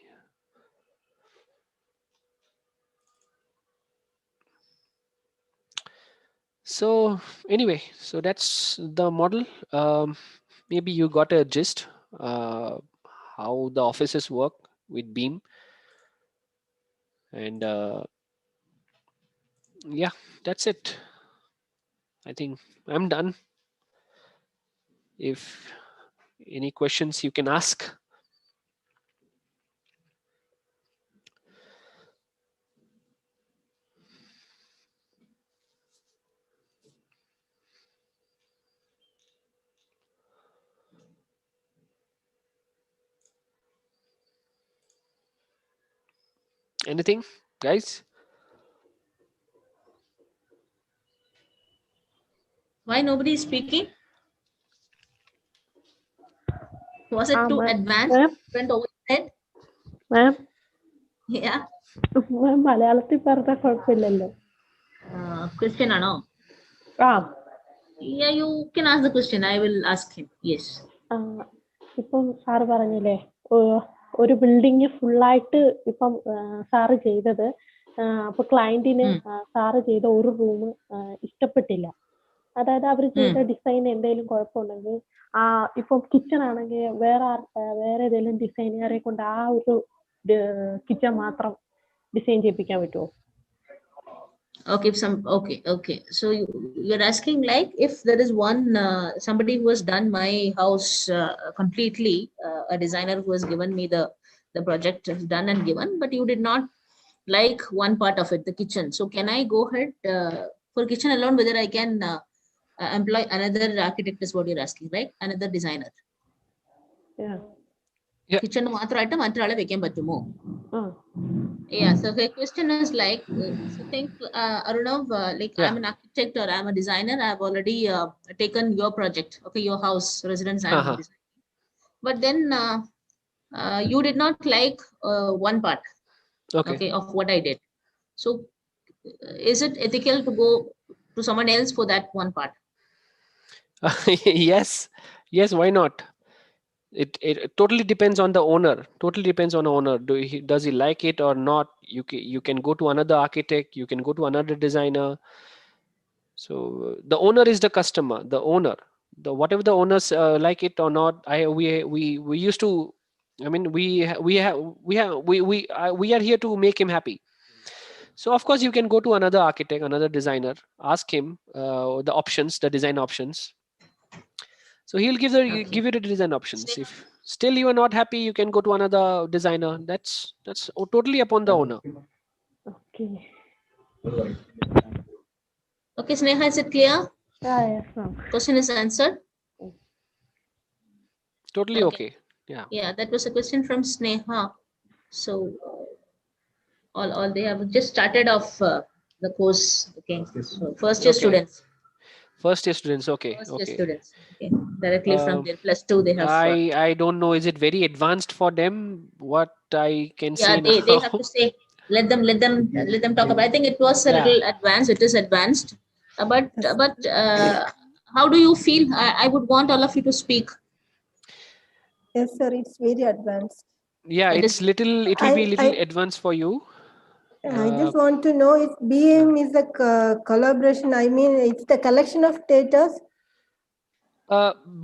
Speaker 2: So anyway, so that's the model. Maybe you got a gist how the offices work with BIM, and yeah, that's it. I think I'm done. If any questions you can ask. Anything, guys?
Speaker 1: Why nobody is speaking? Was it too advanced?
Speaker 3: Ma'am,
Speaker 1: Went over your head?
Speaker 3: ma'am,
Speaker 1: Yeah.
Speaker 3: ma'am, മലയാളത്തിൽ പറഞ്ഞാൽ കുഴപ്പമില്ലല്ലോ.
Speaker 1: Question ആണോ? Yeah, you can ask the question. I will ask him. Yes.
Speaker 3: ഇപ്പം sir പറഞ്ഞില്ലേ ഒരു building ഫുള്ളായിട്ട് ഇപ്പം sir ചെയ്തത് അപ്പൊ ക്ലയന്റിന് സാറ് ചെയ്ത ഒരു റൂം ഇഷ്ടപ്പെട്ടില്ല. അതായത് അവർ ചെയ്ത ഡിസൈൻ എന്തെങ്കിലും കുഴപ്പമുണ്ടെങ്കിൽ ഇപ്പം കിച്ചൺ ആണെങ്കിൽ വേറെ ഏതെങ്കിലും ഡിസൈനറെ കൊണ്ട് ആ ഒരു കിച്ചൺ മാത്രം ഡിസൈൻ ചെയ്യിപ്പിക്കാൻ പറ്റുമോ?
Speaker 1: Okay, okay. So you're asking like if there is one somebody who has done my house completely, a designer who has given me the project is done and given, but you did not like one part of it, the kitchen. So can I go ahead for kitchen alone? Whether I can employ another architect is what you're asking, right? Another designer.
Speaker 3: Yeah.
Speaker 2: Yeah.
Speaker 1: Kitchen മാത്രമായിട്ട് മറ്റൊരാളെ വെക്കാൻ പറ്റുമോ?
Speaker 3: Ah.
Speaker 1: Yeah, so the question is like, so think, Arunav, like
Speaker 2: Yeah.
Speaker 1: I'm an architect or I'm a designer. I've already taken your project, okay, your house, residence I'm
Speaker 2: Uh-huh.
Speaker 1: designing. But then you did not like one part,
Speaker 2: Okay.
Speaker 1: okay, of what I did. So is it ethical to go to someone else for that one part?
Speaker 2: Yes. Yes. Why not? It totally depends on the owner. Totally depends on the owner. Does he like it or not? You can go to another architect. You can go to another designer. So the owner is the customer. The owner. The whatever the owners like it or not. We used to. I mean, we are here to make him happy. So of course you can go to another architect, another designer, ask him the options, the design options. So he'll
Speaker 1: Okay.
Speaker 2: give you the design options. If still you are not happy, you can go to another designer. That's totally upon the owner.
Speaker 3: Okay.
Speaker 1: Okay, Sneha, is it clear?
Speaker 3: Yes, ma'am.
Speaker 1: Question is answered.
Speaker 2: Totally
Speaker 1: Okay.
Speaker 2: okay. Yeah.
Speaker 1: Yeah, that was a question from Sneha. So all they have just started off the course. Okay, so first year
Speaker 2: Okay.
Speaker 1: students.
Speaker 2: First year students. Okay.
Speaker 1: First year
Speaker 2: Okay.
Speaker 1: students. Okay, directly from
Speaker 2: Um,
Speaker 1: their +2 they have.
Speaker 2: I don't know. Is it very advanced for them? What I can
Speaker 1: Yeah,
Speaker 2: see
Speaker 1: they
Speaker 2: now.
Speaker 1: have to say. Let them talk about. I think it was a
Speaker 2: Yeah.
Speaker 1: little advanced. It is advanced, but
Speaker 6: Yes.
Speaker 1: how do you feel? I would want all of you to speak.
Speaker 6: Yes, sir. It's very advanced.
Speaker 2: Yeah.
Speaker 1: It
Speaker 2: It's
Speaker 1: is.
Speaker 2: little. It will be
Speaker 6: I
Speaker 2: little
Speaker 6: I
Speaker 2: advanced for you.
Speaker 6: I
Speaker 2: Uh,
Speaker 6: just want to know if
Speaker 2: yeah.
Speaker 6: BIM is a collaboration. I mean, it's the collection of data.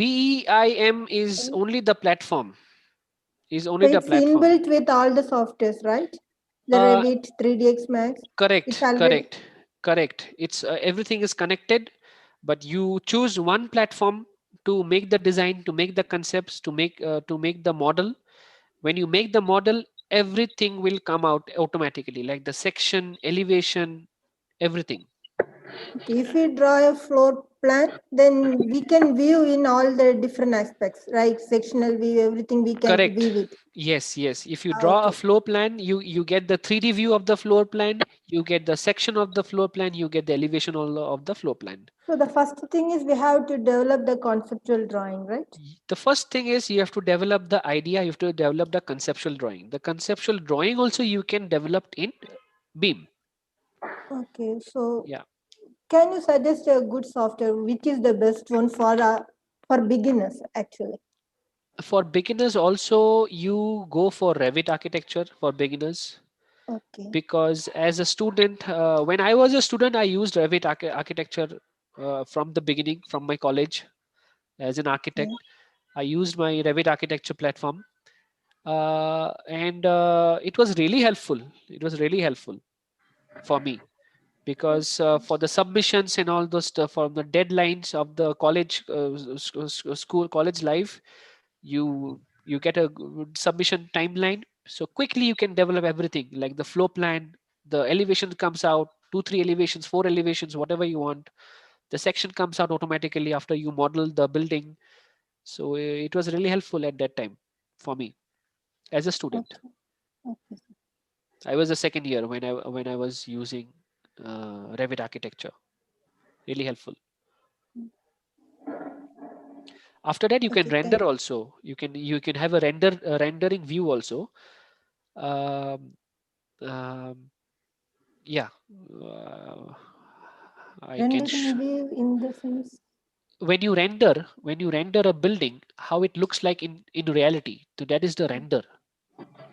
Speaker 2: BEIM is only the platform. Is only
Speaker 6: So
Speaker 2: the
Speaker 6: it's
Speaker 2: platform.
Speaker 6: inbuilt with all the softwares, right? The
Speaker 2: Uh,
Speaker 6: Revit, 3DX Max. It's
Speaker 2: correct,
Speaker 6: already
Speaker 2: correct, correct. It's everything is connected, but you choose one platform to make the design, to make the concepts, to make the model. When you make the model, everything will come out automatically, like the section, elevation, everything.
Speaker 6: if we draw a floor plan, then we can view in all the different aspects, right? Sectional view, everything we can
Speaker 2: Correct.
Speaker 6: view it.
Speaker 2: Yes, yes. If you draw a
Speaker 6: Okay.
Speaker 2: floor plan, you get the 3D view of the floor plan, you get the section of the floor plan, you get the elevation of the floor plan.
Speaker 6: So the first thing is we have to develop the conceptual drawing, right?
Speaker 2: The first thing is you have to develop the idea, you have to develop the conceptual drawing. The conceptual drawing also you can develop in BIM.
Speaker 6: Okay. So
Speaker 2: Yeah.
Speaker 6: can you suggest a good software which is the best one for beginners actually?
Speaker 2: For beginners also you go for Revit architecture for beginners,
Speaker 6: Okay.
Speaker 2: because as a student, when I was a student, I used Revit architecture from the beginning, from my college as an architect. I used my Revit architecture platform, and it was really helpful. It was really helpful for me, because for the submissions and all those stuff, from the deadlines of the college school college life, you get a good submission timeline, so quickly you can develop everything, like the floor plan, the elevation comes out, 2 3 elevations, 4 elevations, whatever you want. The section comes out automatically after you model the building. So it was really helpful at that time for me as a student.
Speaker 6: Okay. Okay.
Speaker 2: I was a second year when I was using Revit architecture. Really helpful. After that, you can
Speaker 6: Okay. Thank
Speaker 2: render also. You can have a rendering view also. Um, um, yeah, I can.
Speaker 6: Rendering view in the sense.
Speaker 2: When you render a building, how it looks like in reality. So that is the render.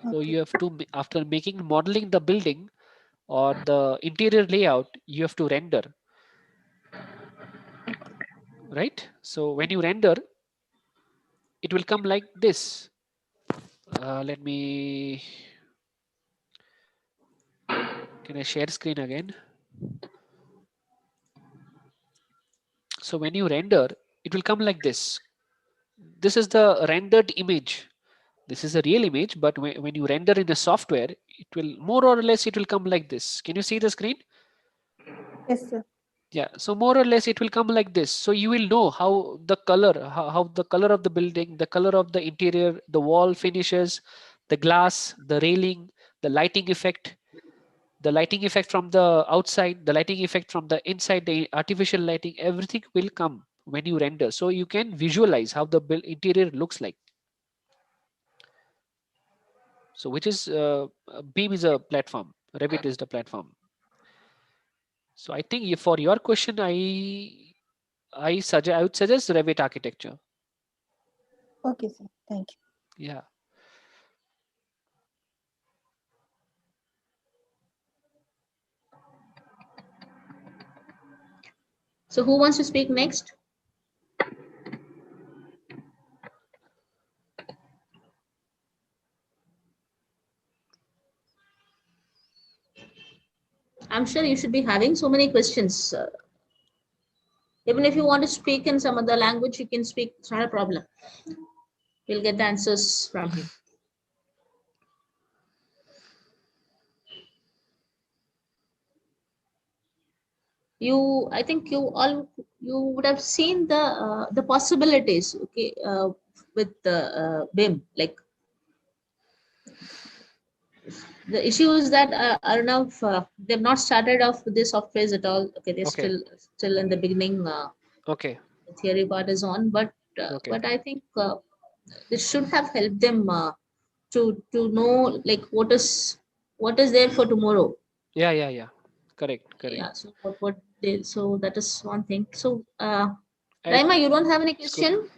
Speaker 2: So
Speaker 6: Okay.
Speaker 2: you have to after modeling the building or the interior layout, you have to render, right? So when you render, it will come like this. Let me. Can I share screen again? So when you render, it will come like this. This is the rendered image. This is a real image, but when you render in a software, it will more or less, it will come like this. Can you see the screen?
Speaker 6: Yes, sir.
Speaker 2: Yeah, so more or less it will come like this. So you will know how the color, how the color of the building, the color of the interior, the wall finishes, the glass, the railing, the lighting effect, from the outside, the lighting effect from the inside, the artificial lighting, everything will come when you render. So you can visualize how the interior looks like. So which is BIM is a platform, Revit is the platform. So I think for your question, I would suggest Revit architecture.
Speaker 6: Okay, sir. Thank you.
Speaker 2: Yeah.
Speaker 1: So who wants to speak next? I'm sure you should be having so many questions. Even if you want to speak in some other language, you can speak. It's not a problem. We'll get the answers from you. I think you would have seen the possibilities, okay, with the BIM. Like the issue is that Arnav, they've not started off with the softwares at all. Okay, they're
Speaker 2: Okay.
Speaker 1: still in the beginning.
Speaker 2: Okay.
Speaker 1: The theory part is on, but
Speaker 2: Okay.
Speaker 1: I think this should have helped them to know like what is there for tomorrow.
Speaker 2: Yeah. Correct.
Speaker 1: Yeah. So so that is one thing. So
Speaker 2: I-
Speaker 1: Raima, you don't have any
Speaker 2: it's good.
Speaker 1: question?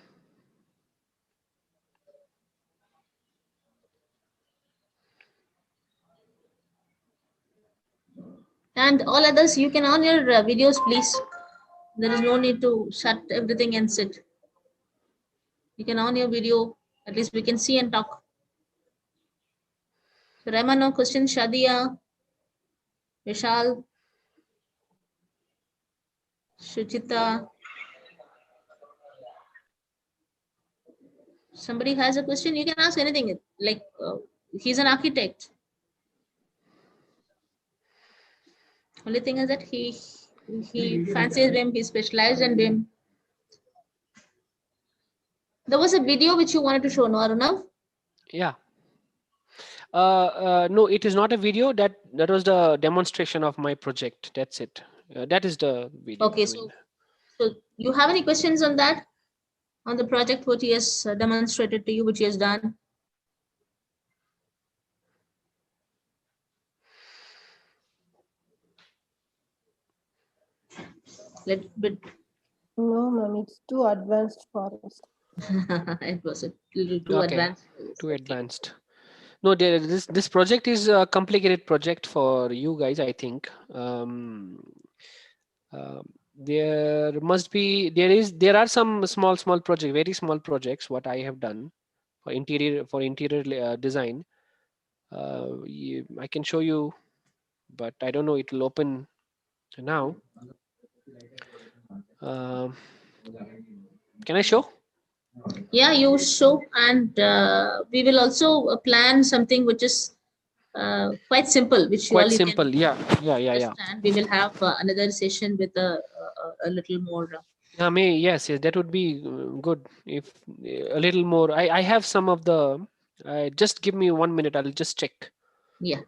Speaker 1: And all others, you can on your videos, please. There is no need to shut everything and sit. You can on your video. At least we can see and talk. So Raima, no question. Shadia, Vishal, Shuchita. Somebody has a question, you can ask anything. Like he's an architect. Only thing is that he fancies BIM. He specialized in BIM. There was a video which you wanted to show, no, Arunav?
Speaker 2: Yeah. No, it is not a video. That was the demonstration of my project. That's it. That is the video.
Speaker 1: Okay, so you have any questions on that? On the project, what he has demonstrated to you, which he has done? Let bit.
Speaker 6: No, ma'am, it's too advanced for us.
Speaker 1: It was a little too
Speaker 2: Okay.
Speaker 1: advanced.
Speaker 2: Too advanced. No, this project is a complicated project for you guys, I think. There are some small projects, very small projects what I have done for interior design. I can show you, but I don't know it will open now. Um, can I show?
Speaker 1: Yeah, you show, and we will also plan something which is quite simple, which you all
Speaker 2: Quite
Speaker 1: you can
Speaker 2: simple. Yeah.
Speaker 1: understand. We will have another session with a little more.
Speaker 2: Yes, that would be good if a little more. I have some of the. Just give me 1 minute. I'll just check.
Speaker 1: Yeah.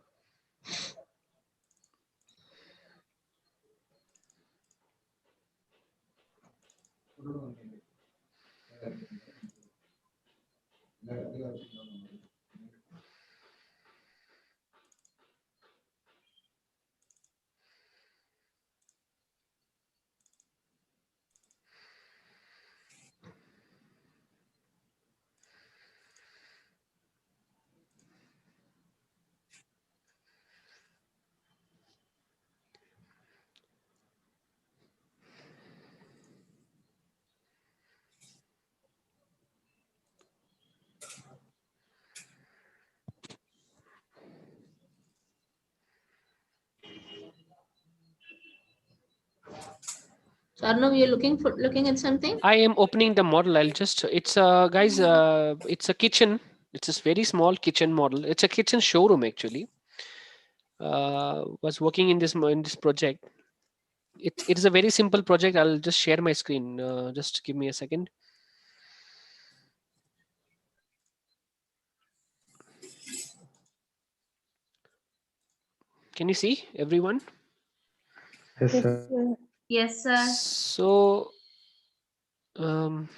Speaker 1: So Arnav, you're looking at something?
Speaker 2: I am opening the model. I'll just, it's guys, it's a kitchen. It's a very small kitchen model. It's a kitchen showroom actually. Was working in this project. It is a very simple project. I'll just share my screen. Just give me a second. Can you see everyone?
Speaker 7: Yes,
Speaker 3: Yes,
Speaker 7: sir.
Speaker 4: Yes, sir.
Speaker 2: So, um,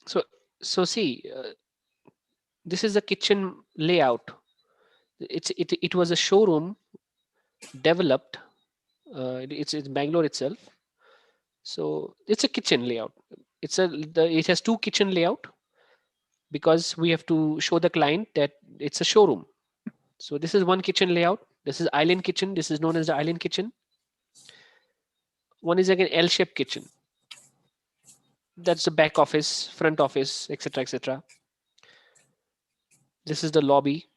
Speaker 2: so, so see, this is the kitchen layout. It was a showroom developed. It's Bangalore itself. So it's a kitchen layout. It has two kitchen layout because we have to show the client that it's a showroom. So this is one kitchen layout. This is island kitchen. This is known as the island kitchen. One is like an L-shaped kitchen. That's the back office, front office, etc., etc. This is the lobby,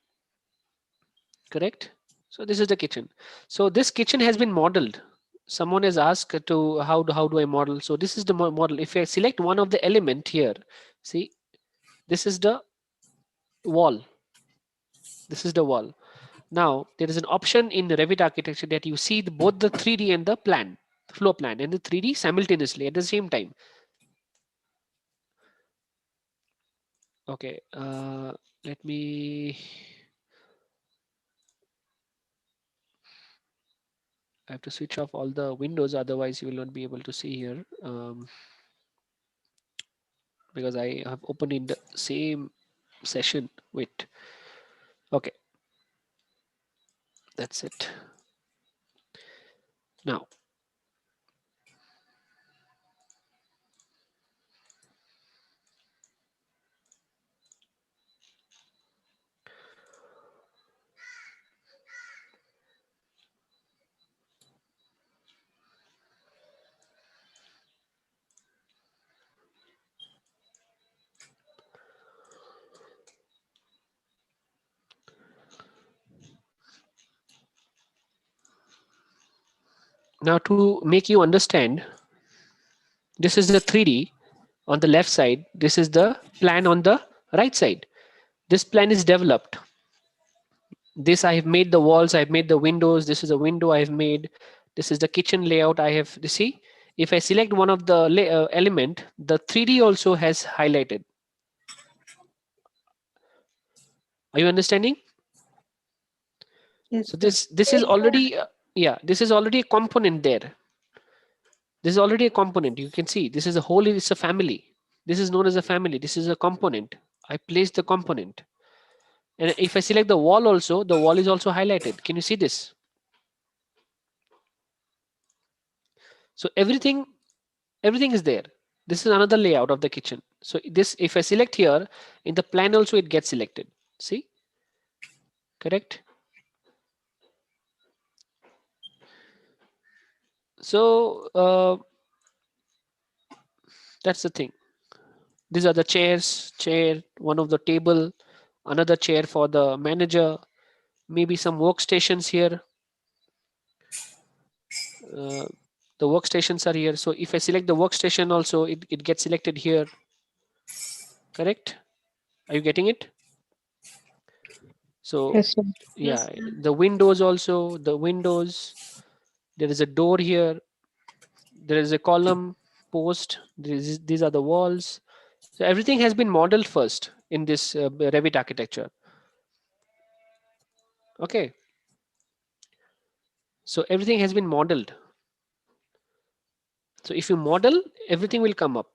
Speaker 2: correct? So this is the kitchen. So this kitchen has been modeled. Someone has asked to how do I model? So this is the model. If I select one of the element here, see, this is the wall. This is the wall. Now there is an option in the Revit architecture that you see both the 3D and the plan, floor plan, and the 3D simultaneously at the same time. Okay, let me. I have to switch off all the windows, otherwise you will not be able to see here. Because I have opened in the same session. Wait. Okay, that's it. Now, now to make you understand, this is the 3D on the left side. This is the plan on the right side. This plan is developed. This I have made the walls, I've made the windows. This is a window I've made. This is the kitchen layout I have. You see, if I select one of the element, the 3D also has highlighted. Are you understanding?
Speaker 6: Yes,
Speaker 2: So
Speaker 6: sir.
Speaker 2: this is already yeah, this is already a component there. This is already a component. You can see this is a whole. It's a family. This is known as a family. This is a component. I placed the component, and if I select the wall also, the wall is also highlighted. Can you see this? So everything is there. This is another layout of the kitchen. So this, if I select here in the plan also, it gets selected. See, correct? So that's the thing. These are the chairs, one of the table, another chair for the manager, maybe some workstations here. The workstations are here. So if I select the workstation also, it gets selected here. Correct? Are you getting it? So
Speaker 3: yes, sir.
Speaker 2: yeah,
Speaker 4: Yes, sir.
Speaker 2: the windows also, the windows, there is a door here. There is a column, post, these are the walls. So everything has been modeled first in this Revit architecture. Okay. So everything has been modeled. So if you model, everything will come up.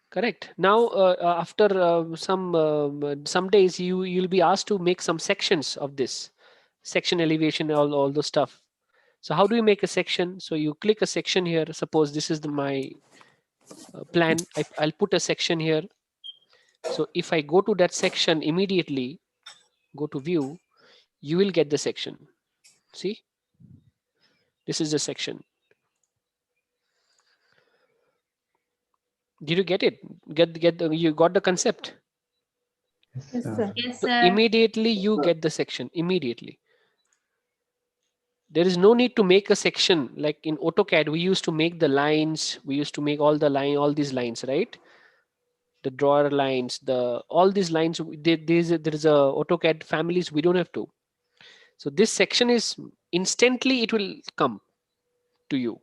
Speaker 2: Correct. Now, after some days, you'll be asked to make some sections of this section elevation, all the stuff. So how do you make a section? So you click a section here. Suppose this is my plan. I'll put a section here. So if I go to that section immediately, go to view, you will get the section. See, this is the section. Did you get it? You got the concept?
Speaker 6: Yes,
Speaker 7: Yes,
Speaker 6: sir.
Speaker 4: Yes,
Speaker 2: So
Speaker 4: sir.
Speaker 2: immediately you get the section immediately. There is no need to make a section like in AutoCAD. We used to make the lines. We used to make all these lines, right? The drawer lines, all these lines. There is a AutoCAD families. We don't have to. So this section is instantly it will come to you.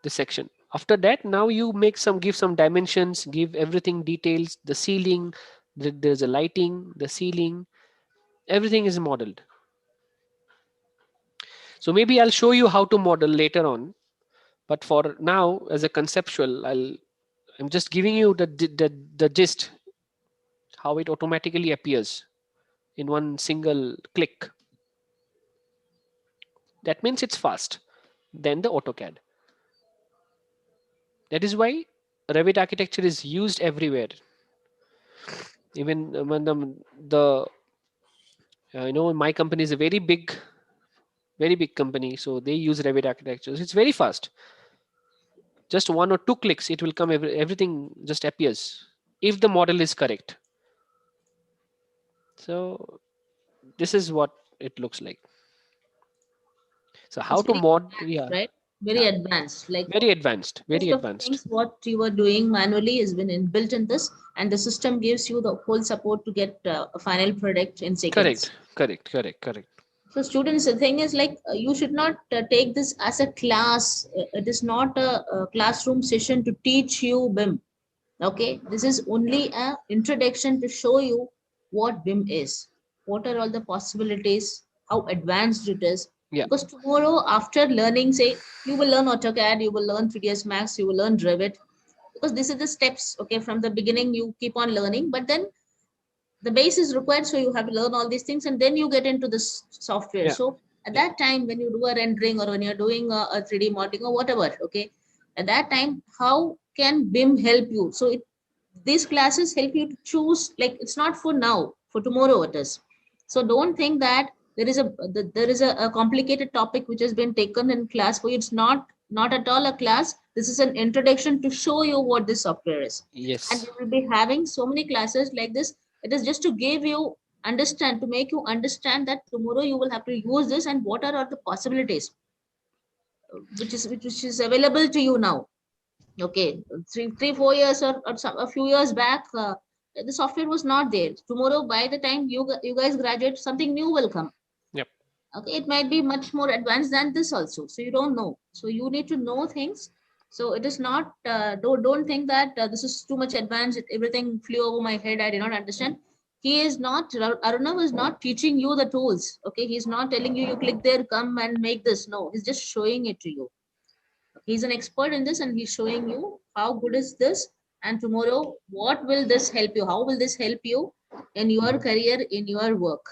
Speaker 2: This section. After that, now you give some dimensions, give everything details. The ceiling, there's a lighting, the ceiling, everything is modeled. So maybe I'll show you how to model later on. But for now, as a conceptual, I'm just giving you the gist, how it automatically appears in one single click. That means it's fast than the AutoCAD. That is why Revit architecture is used everywhere. Even when my company is a very big company, so they use Revit architecture. It's very fast. Just 1 or 2 clicks, it will come. Everything just appears if the model is correct. So this is what it looks like. So how
Speaker 1: It's
Speaker 2: to
Speaker 1: very
Speaker 2: mod?
Speaker 1: advanced,
Speaker 2: Yeah,
Speaker 1: right? Very advanced. Like
Speaker 2: very advanced. Very
Speaker 1: most of the
Speaker 2: advanced.
Speaker 1: things what you were doing manually has been inbuilt in this, and the system gives you the whole support to get a final product in seconds.
Speaker 2: Correct.
Speaker 1: So students, the thing is like you should not take this as a class. It is not a classroom session to teach you BIM. Okay, this is only a introduction to show you what BIM is, what are all the possibilities, how advanced it is.
Speaker 2: Yeah.
Speaker 1: Because tomorrow, after learning, say you will learn AutoCAD, you will learn 3ds Max, you will learn Revit, because these are the steps. Okay, from the beginning you keep on learning, but then the base is required, so you have to learn all these things, and then you get into this software.
Speaker 2: Yeah.
Speaker 1: So at that time, when you do a rendering or when you're doing a 3D modeling or whatever, okay, at that time, how can BIM help you? So these classes help you to choose, like it's not for now, for tomorrow it is. So don't think that there is a complicated topic which has been taken in class for you. It's not at all a class. This is an introduction to show you what this software is. And
Speaker 2: Yes.
Speaker 1: we will be having so many classes like this. It is just to give you understand, to make you understand that tomorrow you will have to use this and what are all the possibilities which is available to you now. Okay, 4 years or a few years back, the software was not there. Tomorrow, by the time you guys graduate, something new will come.
Speaker 2: Yep.
Speaker 1: Okay, it might be much more advanced than this also. So you don't know. So you need to know things. So it is not. Don't think that this is too much advanced. Everything flew over my head. I did not understand. He is not. Arunav is not teaching you the tools. Okay, he's not telling you click there, come and make this. No, he's just showing it to you. He's an expert in this and he's showing you how good is this, and tomorrow what will this help you, how will this help you in your career, in your work.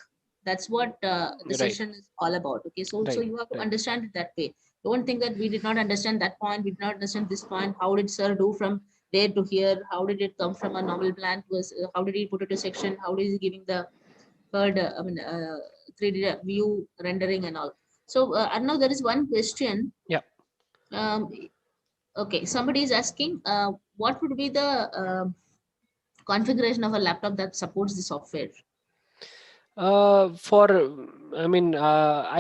Speaker 1: That's what the
Speaker 2: Right.
Speaker 1: session is all about. Okay, so you have to understand it that way. Don't think that we did not understand that point, we did not understand this point. How did sir do from there to here? How did it come from a normal plan to how did he put it to section? How is he giving the third 3D view rendering and all? So I know there is one question.
Speaker 2: Yeah.
Speaker 1: um, Okay, somebody is asking, what would be the configuration of a laptop that supports the software?
Speaker 2: I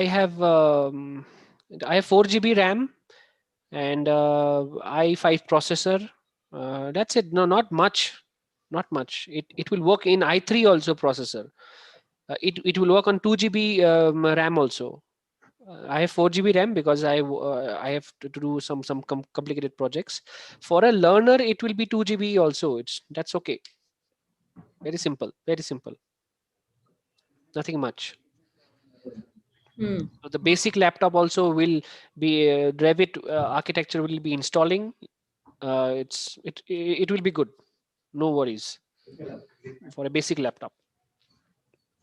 Speaker 2: have 4 GB RAM and i5 processor. That's it. No, not much. Not much. It will work in i3 also processor. It will work on 2 GB RAM also. I have 4 GB RAM because I have to do some complicated projects. For a learner, it will be 2 GB also. That's okay. Very simple. Very simple. Nothing much. So the basic laptop also will be Revit architecture will be installing. It will be good. No worries for a basic laptop.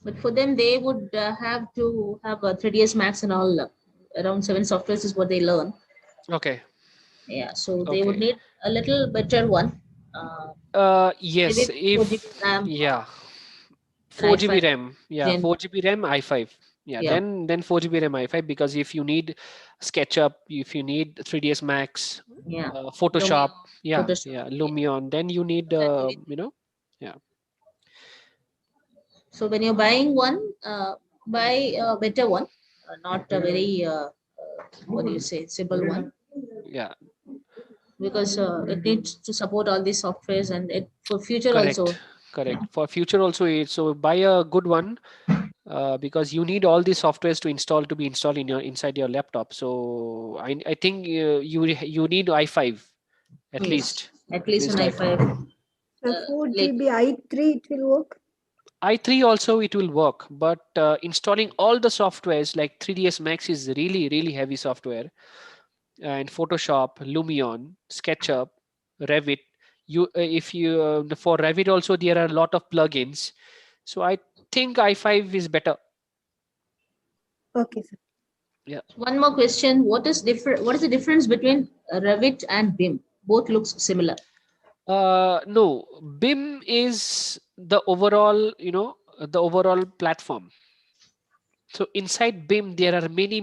Speaker 1: But for them, they would have to have a 3ds Max and all. Around 7 softwares is what they learn.
Speaker 2: Okay.
Speaker 1: Yeah, so they would need a little better one.
Speaker 2: Yes.
Speaker 1: Maybe 4 GB RAM,
Speaker 2: Yeah. 4 GB
Speaker 1: i5
Speaker 2: RAM. Yeah,
Speaker 1: Gen.
Speaker 2: 4 GB RAM, i5. Yeah,
Speaker 1: Yeah,
Speaker 2: then 4 GB RAM, i5, because if you need SketchUp, if you need 3ds Max,
Speaker 1: yeah.
Speaker 2: Photoshop,
Speaker 1: Lumion,
Speaker 2: yeah,
Speaker 1: Photoshop.
Speaker 2: yeah,
Speaker 1: Yeah.
Speaker 2: Lumion, then you need,
Speaker 1: Then you need.
Speaker 2: yeah.
Speaker 1: So when you're buying one, buy a better one. not a very what do you say, simple one,
Speaker 2: Yeah,
Speaker 1: because it needs to support all these softwares, and it for future also.
Speaker 2: correct. For future also, so buy a good one because you need all these softwares to be installed in your inside your laptop. So I think you need i5 at
Speaker 1: Yes,
Speaker 2: least.
Speaker 1: at least an
Speaker 2: i5.
Speaker 1: i5.
Speaker 6: So 4
Speaker 1: Like
Speaker 6: GB i3, it will work.
Speaker 2: i3 also it will work, but installing all the softwares like 3ds Max is really heavy software, and Photoshop, Lumion, SketchUp, Revit. If you for Revit also there are a lot of plugins. So I think i5 is better.
Speaker 6: Okay, sir.
Speaker 2: Yeah.
Speaker 1: one more question: what is different? What is the difference between Revit and BIM? Both looks similar.
Speaker 2: No, BIM is the overall, the overall platform. So inside BIM, there are many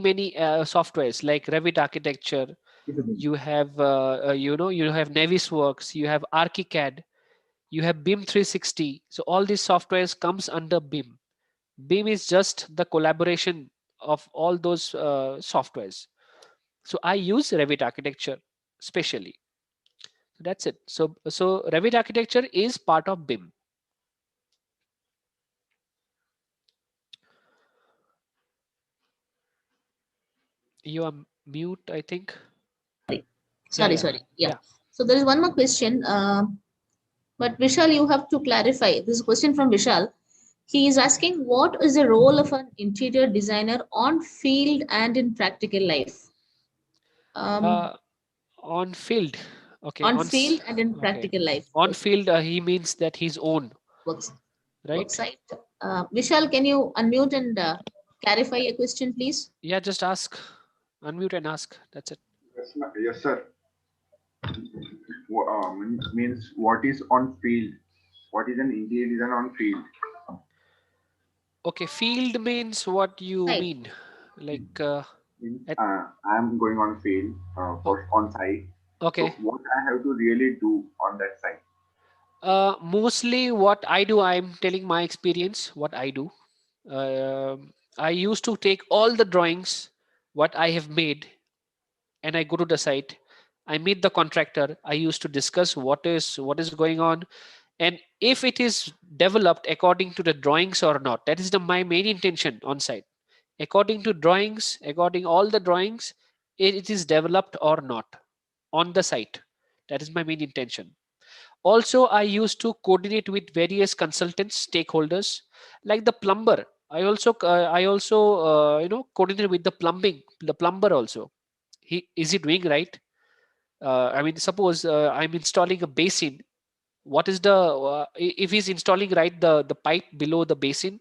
Speaker 2: softwares like Revit architecture. You have, you have Navisworks, you have ArchiCAD, you have BIM 360. So all these softwares comes under BIM. BIM is just the collaboration of all those softwares. So I use Revit architecture specially. That's it. So Revit architecture is part of BIM. You are mute, I think.
Speaker 1: Sorry,
Speaker 2: Yeah.
Speaker 1: sorry. Yeah.
Speaker 2: Yeah.
Speaker 1: So there is one more question. But Vishal, you have to clarify. This is a question from Vishal. He is asking, what is the role of an interior designer on field and in practical life? Um,
Speaker 2: Uh, on field. Okay.
Speaker 1: on field and in
Speaker 2: Okay.
Speaker 1: practical life.
Speaker 2: On field, he means that his own,
Speaker 1: Works, work
Speaker 2: right?
Speaker 1: site. Vishal, can you unmute and clarify your question, please?
Speaker 2: Yeah, just ask, unmute and ask. That's it.
Speaker 8: Yes, sir. Means what is on field? What is an interior design on field?
Speaker 2: Okay, field means what you
Speaker 1: Site.
Speaker 2: mean? Like,
Speaker 8: Means
Speaker 2: at,
Speaker 8: I am going on field
Speaker 2: oh,
Speaker 8: for on site. So
Speaker 2: okay.
Speaker 8: what I have to really do on that site?
Speaker 2: Mostly what I do, I'm telling my experience, what I do. I used to take all the drawings, what I have made, and I go to the site. I meet the contractor. I used to discuss what is going on, and if it is developed according to the drawings or not. That is my main intention on site. According to drawings, according all the drawings, it is developed or not on the site. That is my main intention. Also, I used to coordinate with various consultants, stakeholders, like the plumber. I also coordinate with the plumber also. Is he doing right? I mean, suppose I'm installing a basin. What is the if he's installing right the pipe below the basin?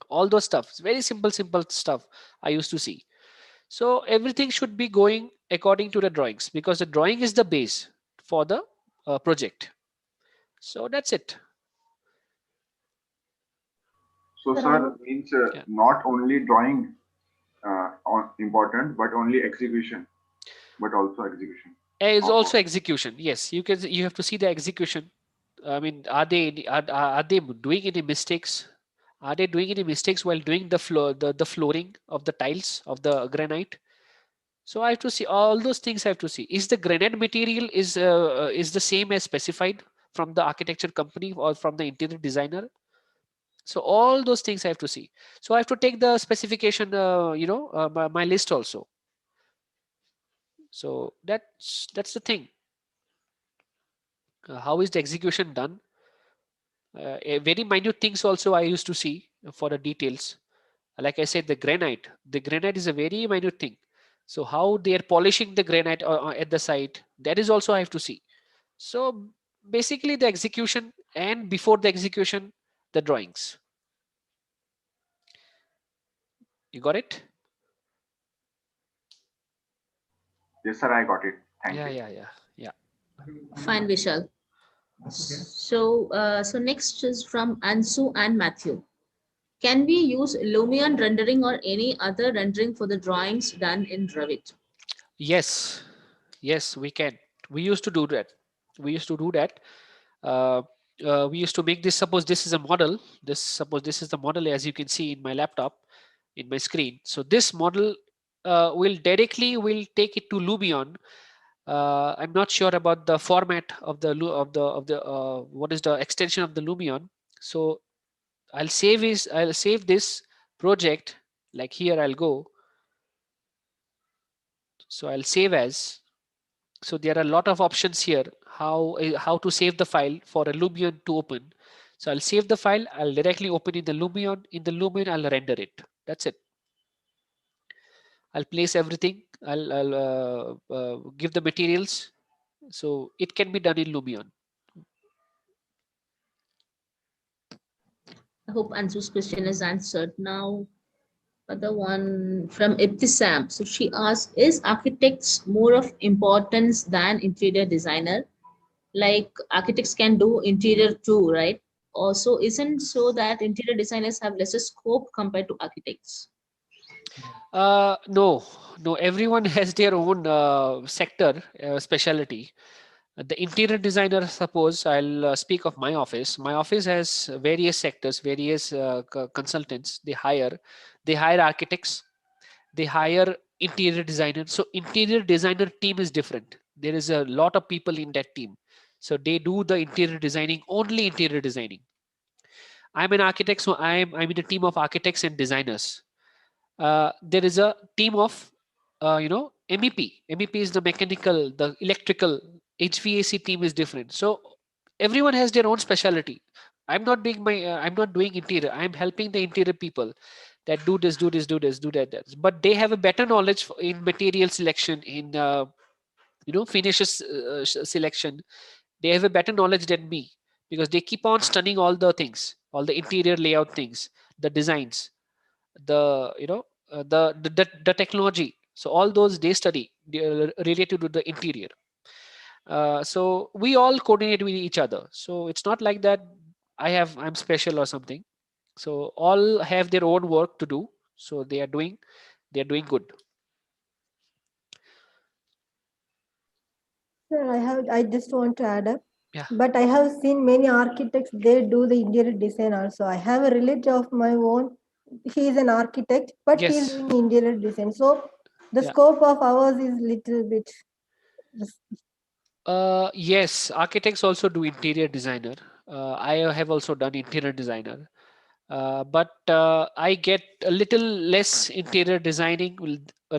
Speaker 2: All those stuff. It's very simple stuff I used to see. So everything should be going according to the drawings because the drawing is the base for the project. So that's it.
Speaker 8: So
Speaker 3: Sir, I
Speaker 8: sir
Speaker 3: want
Speaker 8: means
Speaker 2: Yeah.
Speaker 8: not only drawing on important, but only execution, but also execution.
Speaker 2: It's
Speaker 8: Of
Speaker 2: also execution. Yes, you have to see the execution. I mean, are they doing any mistakes? Are they doing any mistakes while doing the flooring of the tiles of the granite? So I have to see all those things. I have to see is the granite material is the same as specified from the architecture company or from the interior designer. So all those things I have to see. So I have to take the specification, my list also. So that's the thing. How is the execution done? Very minute things also I used to see for the details. Like I said, the granite is a very minute thing. So how they are polishing the granite at the site, that is also I have to see. So basically the execution and before the execution, the drawings. You got it?
Speaker 8: yes, sir. I got it. Thank
Speaker 2: Yeah,
Speaker 8: you.
Speaker 2: yeah, yeah, yeah.
Speaker 1: Fine, Vishal. So next is from Ansu and Matthew. Can we use Lumion rendering or any other rendering for the drawings done in Revit?
Speaker 2: Yes, yes, we can. We used to do that. We used to do that. Uh, we used to make this. Suppose this is a model. Suppose this is the model as you can see in my laptop. in my screen. So this model will take it to Lumion. I'm not sure about the format of the what is the extension of the Lumion. So I'll save this project, like here I'll go. So I'll save as. So there are a lot of options here how to save the file for a Lumion to open. So I'll save the file. I'll directly open in the Lumion. In the Lumion, I'll render it. That's it. I'll place everything. I'll give the materials. So it can be done in Lumion.
Speaker 1: I hope Ansu's question is answered. Now, other one from Ibtisam. So she asked, is architects more of importance than interior designer? Like architects can do interior too, right? Also, isn't so that interior designers have lesser scope compared to architects?
Speaker 2: No. Everyone has their own sector specialty. The interior designer, suppose I'll speak of my office. My office has various sectors, various consultants. They hire architects, they hire interior designers. So interior designer team is different. There is a lot of people in that team. So they do the interior designing, only interior designing. I'm an architect, so I'm in a team of architects and designers. There is a team of MEP. MEP is the mechanical, the electrical. HVAC team is different. So everyone has their own specialty. I'm not doing interior. I'm helping the interior people that do this, do this, do this, do that. But they have a better knowledge in material selection, in finishes selection. They have a better knowledge than me because they keep on studying all the things, all the interior layout things, the designs, the the technology. So all those they study related to the interior. So we all coordinate with each other. So it's not like that I'm special or something. So all have their own work to do. So they are doing good.
Speaker 6: Sir, I just want to add up.
Speaker 2: Yeah.
Speaker 6: But I have seen many architects, they do the interior design also. I have a relative of my own. He is an architect, but he is
Speaker 2: Yes.
Speaker 6: doing interior design. So the
Speaker 2: Yeah.
Speaker 6: scope of ours is little bit.
Speaker 2: Yes, architects also do interior designer. I have also done interior designer. But I get a little less interior designing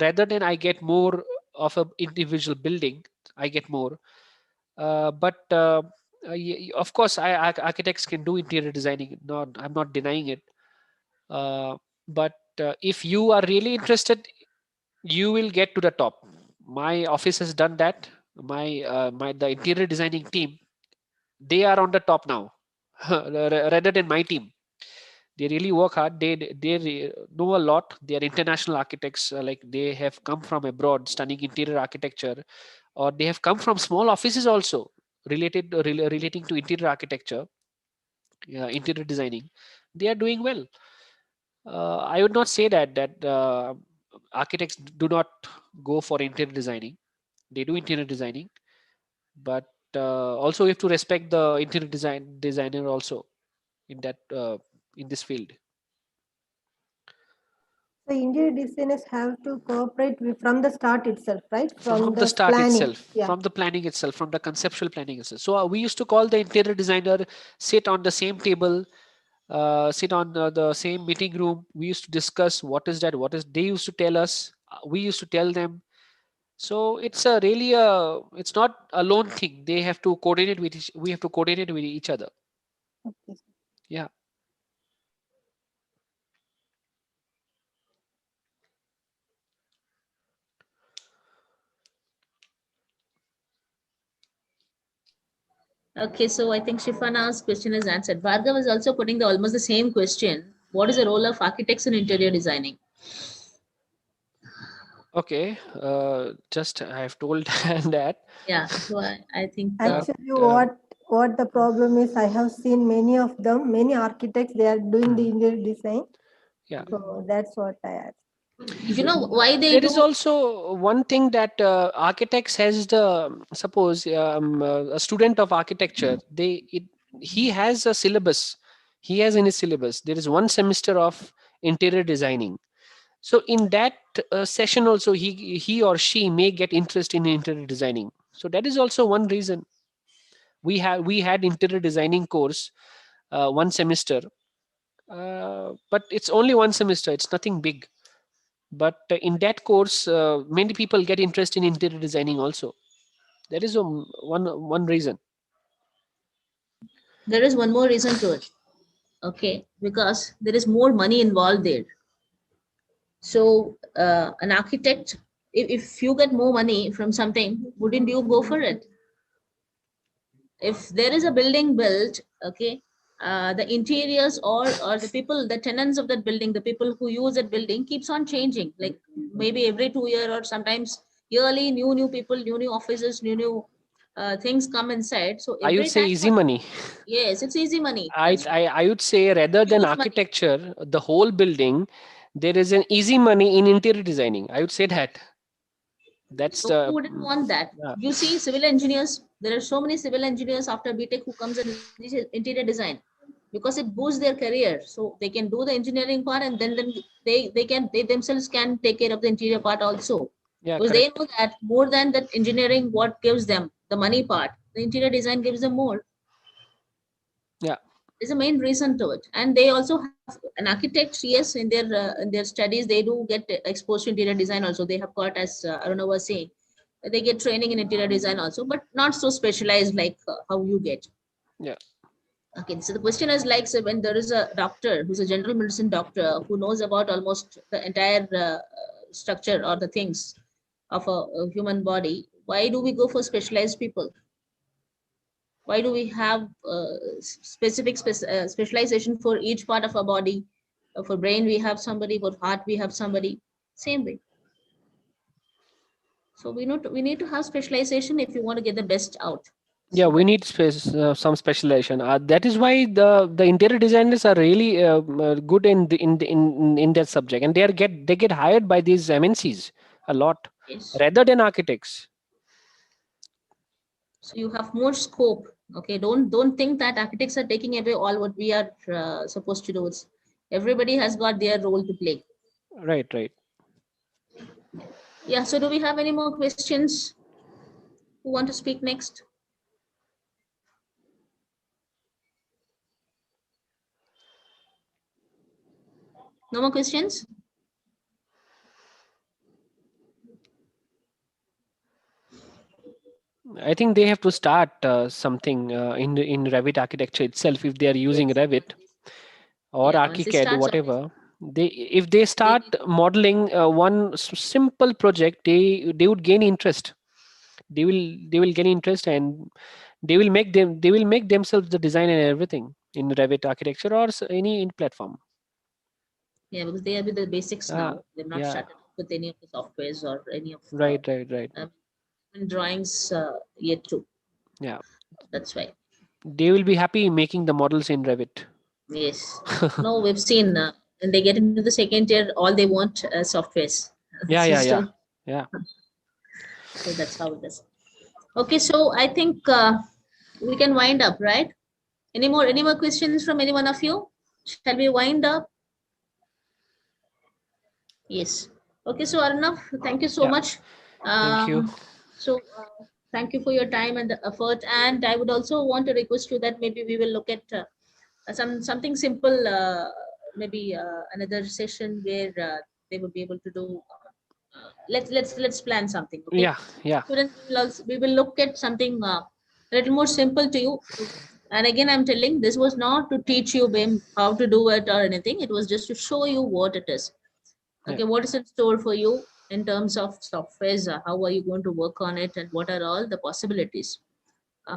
Speaker 2: rather than I get more of a individual building. I get more. But of course, architects can do interior designing. Not, I'm not denying it. But if you are really interested, you will get to the top. My office has done that. The interior designing team, they are on the top now, rather than my team. They really work hard. They know a lot. They are international architects. Like they have come from abroad studying interior architecture, or they have come from small offices also relating to interior architecture, interior designing. They are doing well. I would not say that architects do not go for interior designing. They do interior designing, but also we have to respect the interior designer also in that in this field.
Speaker 6: So interior designers have to cooperate from the start itself, right?
Speaker 2: From the
Speaker 6: the
Speaker 2: start
Speaker 6: planning.
Speaker 2: itself,
Speaker 6: Yeah.
Speaker 2: from the planning itself, from the conceptual planning itself. So we used to call the interior designer, sit on the same table, sit on the same meeting room. We used to discuss what is that, what is they used to tell us, we used to tell them. So it's it's not a lone thing. They have to coordinate with we have to coordinate with each other.
Speaker 6: Okay.
Speaker 2: Yeah.
Speaker 1: Okay, so I think Shifana's question is answered. Bhargav is also putting almost the same question. What is the role of architects in interior designing?
Speaker 2: Okay. Just I have told that.
Speaker 1: Yeah, so I think
Speaker 6: Actually, what the problem is, I have seen many of them, many architects, they are doing the interior design.
Speaker 2: Yeah.
Speaker 6: So that's what I asked.
Speaker 1: you know why they
Speaker 2: There
Speaker 1: do.
Speaker 2: is also one thing that architects has the suppose a student of architecture, he has a syllabus. He has in his syllabus there is one semester of interior designing. So in that session also, he or she may get interest in interior designing. So that is also one reason. We had interior designing course one semester, but it's only one semester. It's nothing big. But in that course, many people get interest in interior designing also. That is one reason.
Speaker 1: There is one more reason to it. Okay, because there is more money involved there. So an architect, if you get more money from something, wouldn't you go for it? If there is a building built, okay, the interiors or the people, the tenants of that building, the people who use that building keeps on changing. Like maybe every 2 year or sometimes yearly, new people, new offices, new things come inside. So
Speaker 2: I would
Speaker 1: every
Speaker 2: say
Speaker 1: time,
Speaker 2: easy money.
Speaker 1: yes, it's easy money.
Speaker 2: I,
Speaker 1: That's
Speaker 2: I I would say rather than
Speaker 1: huge money.
Speaker 2: architecture, the whole building, there is an easy money in interior designing. I would say that. That's
Speaker 1: So who wouldn't want that?
Speaker 2: yeah.
Speaker 1: You see, civil engineers, there are so many civil engineers after BTech who comes in interior design because it boosts their career. So they can do the engineering part and then they themselves can take care of the interior part also.
Speaker 2: Yeah,
Speaker 1: Because they
Speaker 2: correct.
Speaker 1: know that more than that engineering, what gives them the money part, the interior design gives them more.
Speaker 2: Yeah.
Speaker 1: Is the main reason to it. And they also have an architect, yes, in their studies they do get exposed to interior design also. They have got, as Aruna was saying, they get training in interior design also, but not so specialized like how you get.
Speaker 2: Yeah.
Speaker 1: Okay, so the question is like, so when there is a doctor who's a general medicine doctor who knows about almost the entire structure or the things of a human body, why do we go for specialized people? Why do we have specific specialization for each part of our body? For brain, we have somebody. For heart, we have somebody. Same way. So we need to have specialization if you want to get the best out.
Speaker 2: Yeah, we
Speaker 1: Simple.
Speaker 2: need some specialization. That is why the interior designers are really good in that subject, and they get hired by these MNCs a lot
Speaker 1: Yes.
Speaker 2: rather than architects.
Speaker 1: So you have more scope. Okay. Don't think that architects are taking away all what we are supposed to do. It's, everybody has got their role to play.
Speaker 2: Right, right.
Speaker 1: Yeah. So do we have any more questions? Who want to speak next? No more questions?
Speaker 2: I think they have to start something in Revit architecture itself if they are using
Speaker 1: Yes.
Speaker 2: Revit or
Speaker 1: Yeah. Once it
Speaker 2: ArchiCAD,
Speaker 1: starts, obviously,
Speaker 2: whatever. If they
Speaker 1: they
Speaker 2: start
Speaker 1: need,
Speaker 2: modeling one simple project, they would gain interest. They will gain interest, and they will make themselves the design and everything in Revit architecture or any in platform.
Speaker 1: yeah, because they are with the basics
Speaker 2: Ah,
Speaker 1: now. They've not
Speaker 2: yeah.
Speaker 1: started with any of the softwares or any of
Speaker 2: Right, right, right.
Speaker 1: um, drawings yet too.
Speaker 2: Yeah.
Speaker 1: That's why.
Speaker 2: They will be happy making the models in Revit.
Speaker 1: Yes. No, we've seen when they get into the second year, all they want softwares,
Speaker 2: Yeah, yeah, yeah.
Speaker 1: system.
Speaker 2: Yeah.
Speaker 1: So that's how it is. Okay, so I think we can wind up, right? Any more questions from any one of you? Shall we wind up? Yes. Okay, so Arnav, thank you so
Speaker 2: Yeah.
Speaker 1: much.
Speaker 2: Thank you.
Speaker 1: So thank you for your time and the effort. And I would also want to request you that maybe we will look at something simple, maybe another session where they would be able to do. Let's plan something. Okay,
Speaker 2: Yeah, yeah.
Speaker 1: students, we will look at something a little more simple to you. And again, I'm telling, this was not to teach you BIM how to do it or anything. It was just to show you what it is.
Speaker 2: Yeah.
Speaker 1: Okay, what is in store for you in terms of softwares? How are you going to work on it, and what are all the possibilities?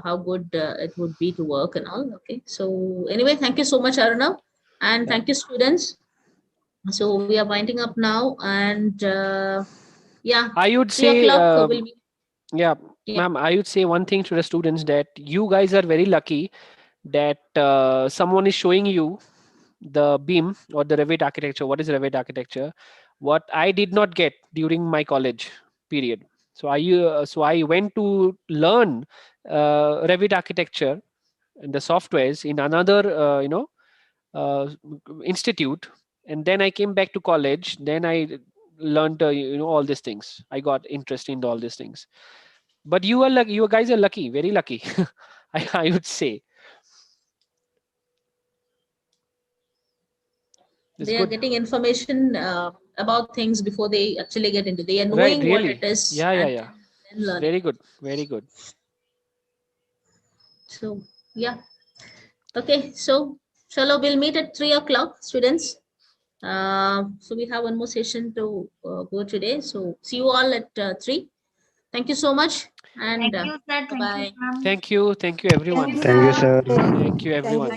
Speaker 1: How good it would be to work and all. Okay, so anyway, thank you so much, Arunav, and
Speaker 2: Yeah.
Speaker 1: thank you, students. So we are winding up now, and yeah,
Speaker 2: I would
Speaker 1: 3
Speaker 2: say,
Speaker 1: o'clock will be.
Speaker 2: yeah,
Speaker 1: Yeah,
Speaker 2: ma'am, I would say one thing to the students, that you guys are very lucky that someone is showing you the BIM or the Revit architecture. What is Revit architecture? What I did not get during my college period. So I went to learn Revit architecture and the softwares in another, institute. And then I came back to college. Then I learned, all these things. I got interested in all these things. But you are lucky. You guys are lucky, very lucky. I would say. It's
Speaker 1: They are
Speaker 2: good.
Speaker 1: getting information about things before they actually get into. They are
Speaker 2: Right,
Speaker 1: knowing what it
Speaker 2: really.
Speaker 1: is
Speaker 2: Yeah,
Speaker 1: and
Speaker 2: yeah.
Speaker 1: then learning.
Speaker 2: Very good. Very good.
Speaker 1: So yeah. Okay. So Shalom, we'll meet at 3 o'clock, students. So we have one more session to go today. So see you all at 3. Thank you so much. And
Speaker 4: Thank you, sir. Thank you,
Speaker 1: bye-bye.
Speaker 4: ma'am.
Speaker 2: Thank you. Thank you,
Speaker 6: Thank
Speaker 2: everyone.
Speaker 6: you,
Speaker 7: Thank you,
Speaker 6: sir.
Speaker 7: sir.
Speaker 2: Thank you,
Speaker 6: Thank you.
Speaker 2: everyone.